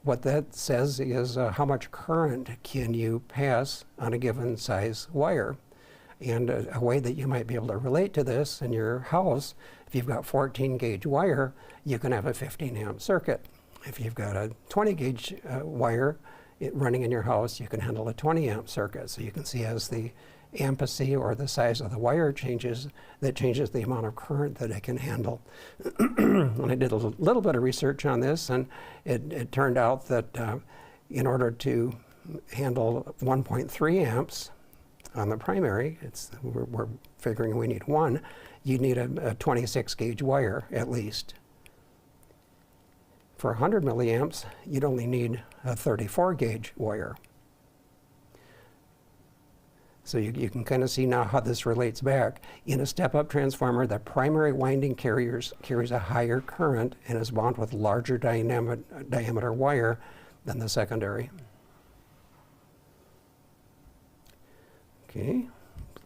What that says is how much current can you pass on a given size wire. And a way that you might be able to relate to this in your house, if you've got 14 gauge wire, you can have a 15 amp circuit. If you've got a 20 gauge wire running in your house, you can handle a 20 amp circuit. So you can see as the ampacity, or the size of the wire, changes, that changes the amount of current that it can handle. And I did a little bit of research on this, and it turned out that in order to handle 1.3 amps on the primary, we're figuring we need 1, you need a 26 gauge wire at least. For 100 milliamps, you'd only need a 34 gauge wire. So you can kind of see now how this relates back. In a step-up transformer, the primary winding carries a higher current and is wound with larger diameter wire than the secondary. Okay,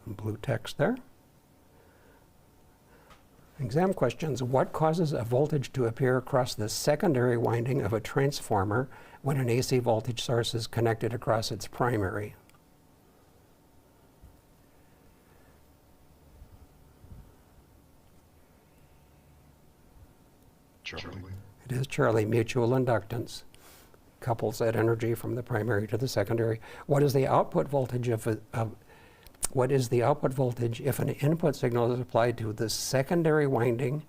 some blue text there. Exam questions. What causes a voltage to appear across the secondary winding of a transformer when an AC voltage source is connected across its primary? Charlie. It is Charlie, mutual inductance. Couples that energy from the primary to the secondary. What is the output voltage if an input signal is applied to the secondary winding?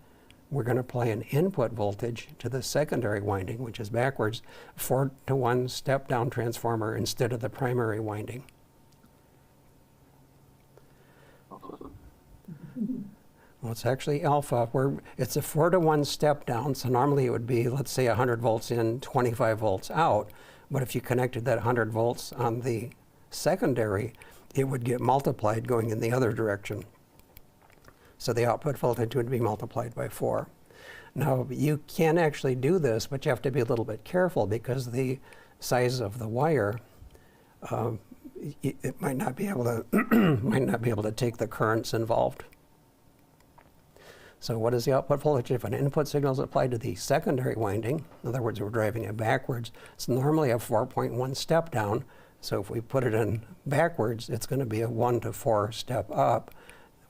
We're going to apply an input voltage to the secondary winding, which is backwards, 4-to-1 step-down transformer instead of the primary winding. Well, it's actually alpha. It's a 4-to-1 step down, so normally it would be, let's say, 100 volts in, 25 volts out. But if you connected that 100 volts on the secondary, it would get multiplied going in the other direction. So the output voltage would be multiplied by 4. Now, you can actually do this, but you have to be a little bit careful because the size of the wire, it might not be able to take the currents involved. So what is the output voltage if an input signal is applied to the secondary winding? In other words, we're driving it backwards. It's normally a 4.1 step down. So if we put it in backwards, it's going to be a 1 to 4 step up.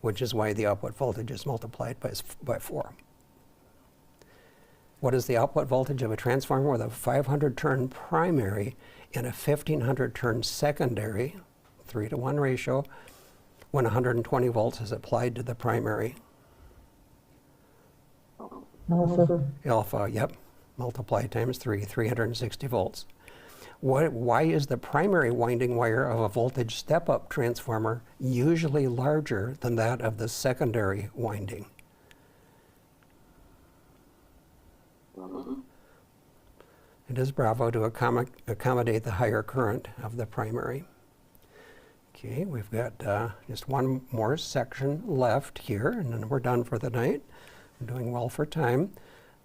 which is why the output voltage is multiplied by 4. What is the output voltage of a transformer with a 500-turn primary and a 1,500-turn secondary, 3-to-1 ratio, when 120 volts is applied to the primary? Alpha. Alpha, yep, multiply times 3, 360 volts. Why is the primary winding wire of a voltage step-up transformer usually larger than that of the secondary winding? It is Bravo to accommodate the higher current of the primary. Okay, we've got just one more section left here, and then we're done for the night. We're doing well for time.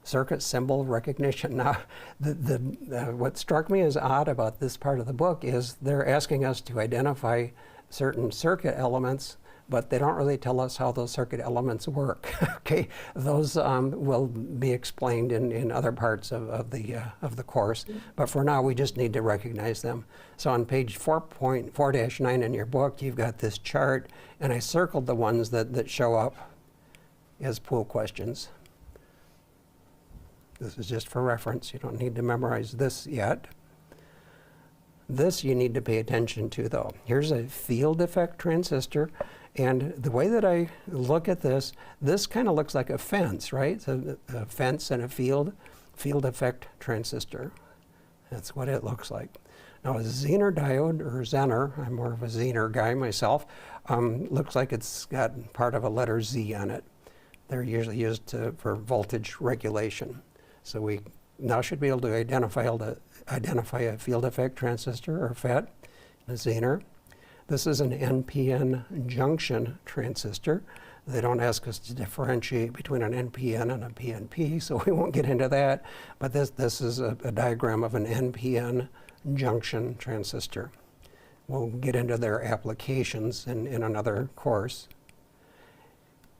Circuit symbol recognition. Now, what struck me as odd about this part of the book is they're asking us to identify certain circuit elements, but they don't really tell us how those circuit elements work. Okay, those will be explained in other parts of the course, but for now we just need to recognize them. So on page 4.4-9 in your book, you've got this chart, and I circled the ones that show up as pool questions. This is just for reference. You don't need to memorize this yet. This you need to pay attention to, though. Here's a field effect transistor, and the way that I look at this kind of looks like a fence, right? So a fence and a field effect transistor. That's what it looks like. Now a Zener diode, or Zener, I'm more of a Zener guy myself, looks like it's got part of a letter Z on it. They're usually used for voltage regulation. So we now should be able to identify a field effect transistor, or FET, a Zener. This is an NPN junction transistor. They don't ask us to differentiate between an NPN and a PNP, so we won't get into that. But this is a diagram of an NPN junction transistor. We'll get into their applications in another course.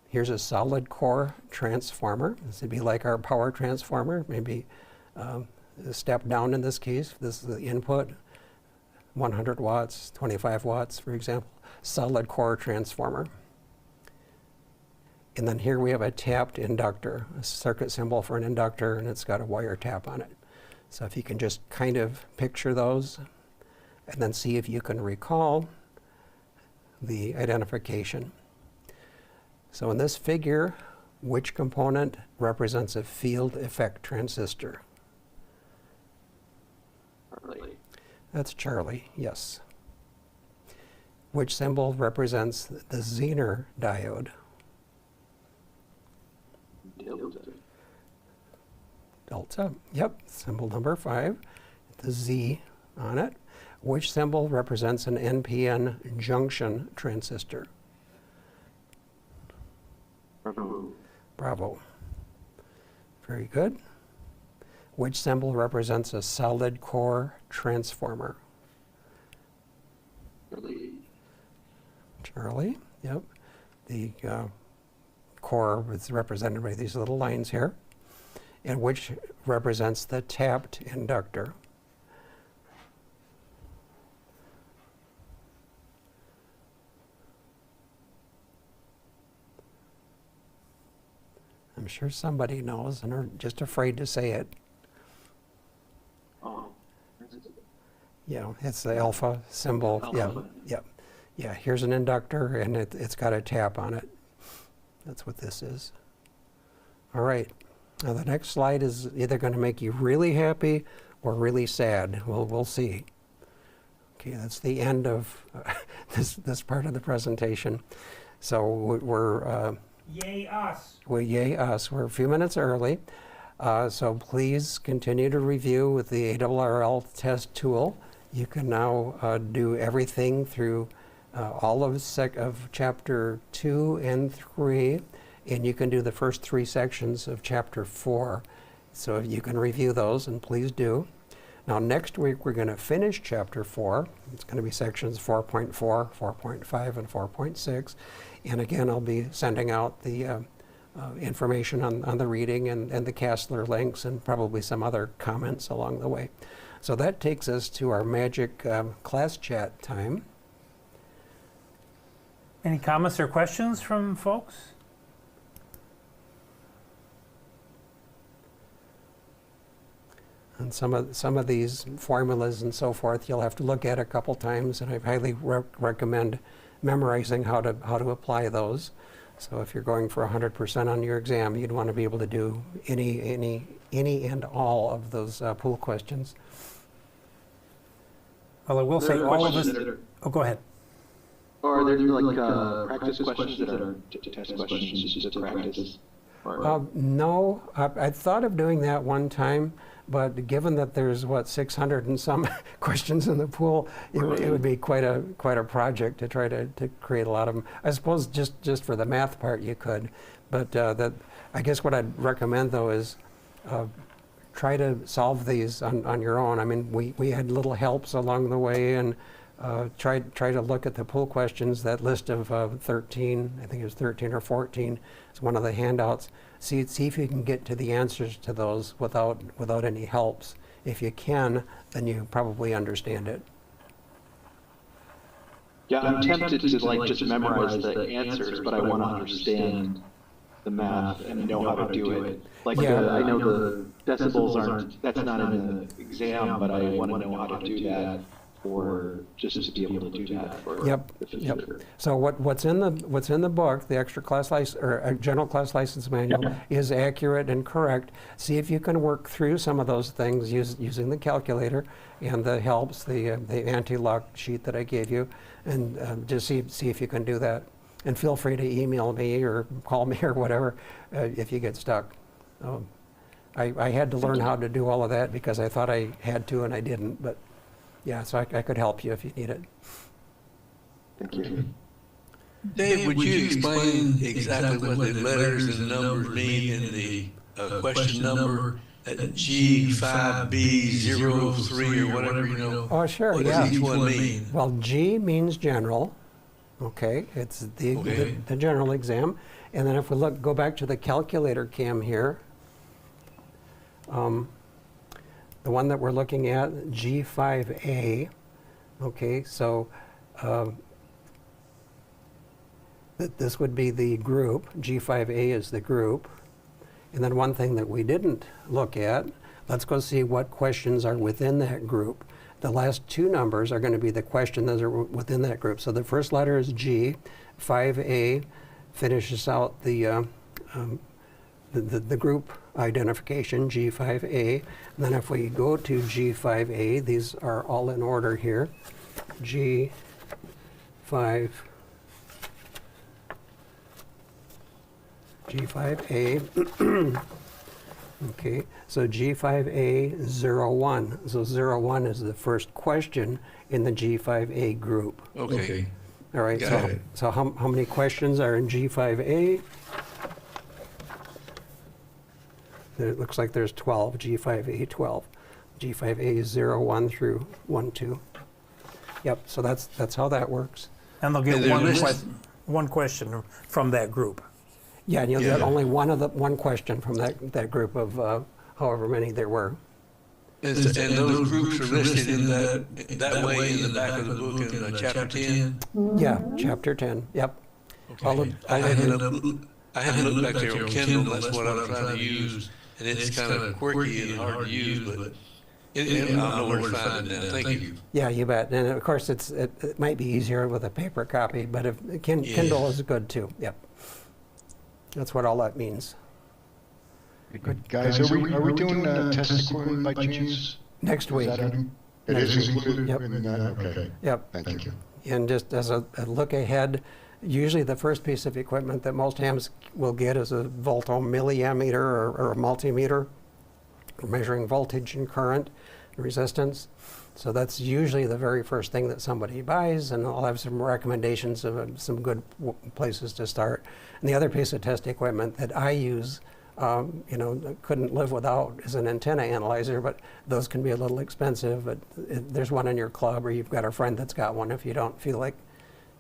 Here's a solid core transformer. This would be like our power transformer, maybe a step down in this case. This is the input, 100 watts, 25 watts, for example. Solid core transformer. And then here we have a tapped inductor, a circuit symbol for an inductor, and it's got a wire tap on it. So if you can just kind of picture those, and then see if you can recall the identification. So in this figure, which component represents a field effect transistor? Charlie. That's Charlie, yes. Which symbol represents the Zener diode? Delta. Delta, yep, symbol number 5, the Z on it. Which symbol represents an NPN junction transistor? Bravo. Bravo. Very good. Which symbol represents a solid core transformer? Charlie. Charlie, yep. The core is represented by these little lines here. And which represents the tapped inductor? I'm sure somebody knows and are just afraid to say it. Oh. Yeah, it's the alpha symbol. Alpha. Yeah. Here's an inductor, and it's got a tap on it. That's what this is. All right. Now the next slide is either going to make you really happy or really sad. We'll see. Okay, that's the end of this part of the presentation. So we're Yay us. well, yay us. We're a few minutes early. So please continue to review with the ARRL test tool. You can now do everything through all of chapter 2 and 3, and you can do the first 3 sections of chapter 4. So you can review those, and please do. Now next week we're going to finish chapter 4. It's going to be sections 4.4, 4.5, and 4.6. And again, I'll be sending out the information on the reading and the Kastler links, and probably some other comments along the way. So that takes us to our magic class chat time. Any comments or questions from folks? And some of these formulas and so forth, you'll have to look at a couple times, and I highly recommend memorizing how to apply those. So if you're going for 100% on your exam, you'd want to be able to do any and all of those pool questions. Well, I will say all of us. Oh, go ahead. Or are there like practice questions that are test questions just to practice? No, I thought of doing that one time, but given that there's 600 and some questions in the pool, it would be quite a project to try to create a lot of them. I suppose just for the math part you could, but I guess what I'd recommend though is try to solve these on your own. I mean, we had little helps along the way, and try to look at the pool questions. That list of 13, I think it was 13 or 14, is one of the handouts. See if you can get to the answers to those without any helps. If you can, then you probably understand it. Yeah, I'm tempted to like just memorize the answers, but I want to understand the math and know how to do it. Like I know the decibels that's not in the exam, but I want to know how to do that, or just to be able to do that for the future. So what's in the book, the extra class license or general class license manual, is accurate and correct. See if you can work through some of those things using the calculator and the helps, the anti-lock sheet that I gave you, and just see if you can do that. And feel free to email me or call me or whatever if you get stuck. I had to learn how to do all of that because I thought I had to and I didn't, but yeah, so I could help you if you need it. Thank you. Dave, would you explain exactly what the letters and the numbers mean in the question number at G5B03 or whatever, you know? Oh, sure, what yeah. does each one mean? Well, G means general. Okay, it's the general exam. And then if we go back to the calculator cam here, the one that we're looking at, G5A, okay, so this would be the group. G5A is the group. And then one thing that we didn't look at, let's go see what questions are within that group. The last two numbers are going to be the questions that are within that group. So the first letter is G. 5A finishes out the group identification, G5A. And then if we go to G5A, these are all in order here. G5A. Okay, so G5A01. So 01 is the first question in the G5A group. Okay. All right, Got it. so how many questions are in G5A? It looks like there's 12, G5A 12. G5A is 01 through 12. Yep, so that's how that works. And they'll get one question from that group. Yeah, and you'll get only one question from that group of however many there were. And those groups are listed in that way in the back of the book in chapter 10? Yeah, chapter 10, yep. Okay. I haven't looked back there on Kindle, that's what I'm trying to use, and it's kind of quirky and hard to use, but I'll know where to find it now. Thank you. Yeah, you bet. And of course, it might be easier with a paper copy, but if Kindle is good too, yep. That's what all that means. Good. Guys, are we doing test equipment by chance? Next week. It is included Yep. in that? Okay. Yep. Thank you. And just as a look ahead, usually the first piece of equipment that most hams will get is a voltomilliammeter or a multimeter for measuring voltage and current and resistance. So that's usually the very first thing that somebody buys, and I'll have some recommendations of some good places to start. And the other piece of test equipment that I use, couldn't live without, is an antenna analyzer, but those can be a little expensive. But there's one in your club, or you've got a friend that's got one if you don't feel like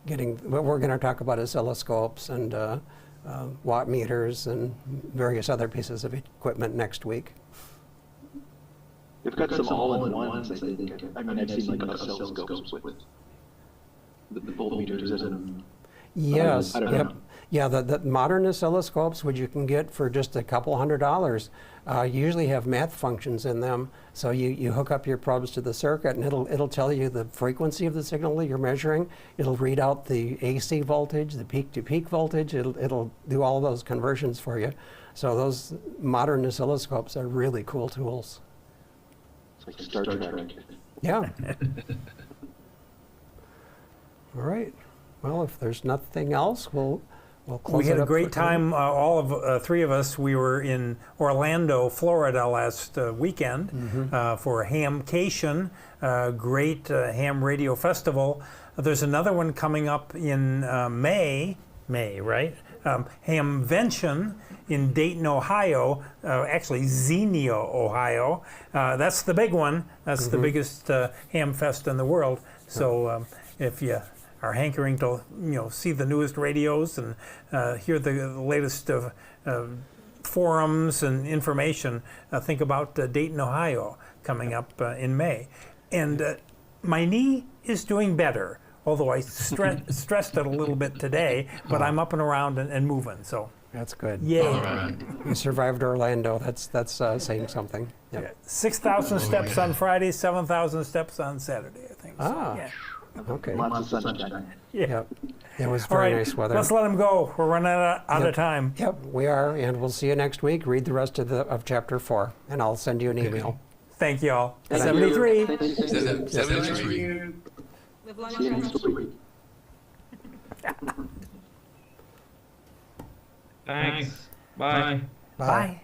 getting. What we're going to talk about is oscilloscopes and watt meters and various other pieces of equipment next week. They've got some all-in-ones, I think. I mean, I've seen like oscilloscopes with the voltmeters in them. Yes, I don't yep. know. Yeah, the modern oscilloscopes, which you can get for just a couple $100, usually have math functions in them. So you hook up your probes to the circuit, and it'll tell you the frequency of the signal that you're measuring. It'll read out the AC voltage, the peak-to-peak voltage. It'll do all those conversions for you. So those modern oscilloscopes are really cool tools. It's like Star Trek. Yeah. All right. Well, if there's nothing else, we'll close We it had a up great for tonight. time, all of three of us. We were in Orlando, Florida last weekend for Hamcation, great ham radio festival. There's another one coming up in May, right? Hamvention in Dayton, Ohio, actually Xenia, Ohio. That's the big one. That's the biggest ham fest in the world. So if you are hankering to see the newest radios and hear the latest forums and information, think about Dayton, Ohio coming up in May. And my knee is doing better, although I stressed it a little bit today, but I'm up and around and moving, so That's good. yay. You survived Orlando. That's saying something. Yep. 6,000 steps on Friday, 7,000 steps on Saturday, I think. So, Ah. yeah. Okay. Lots of sunshine. Yep. It was All very right, nice weather. let's let them go. We're running out of time. Yep, we are, and we'll see you next week. Read the rest of chapter 4, and I'll send you an email. Thank you all. Thank 73. you. Thank you. 73. Live long See you and next prosper. week. Thanks. Bye. Bye.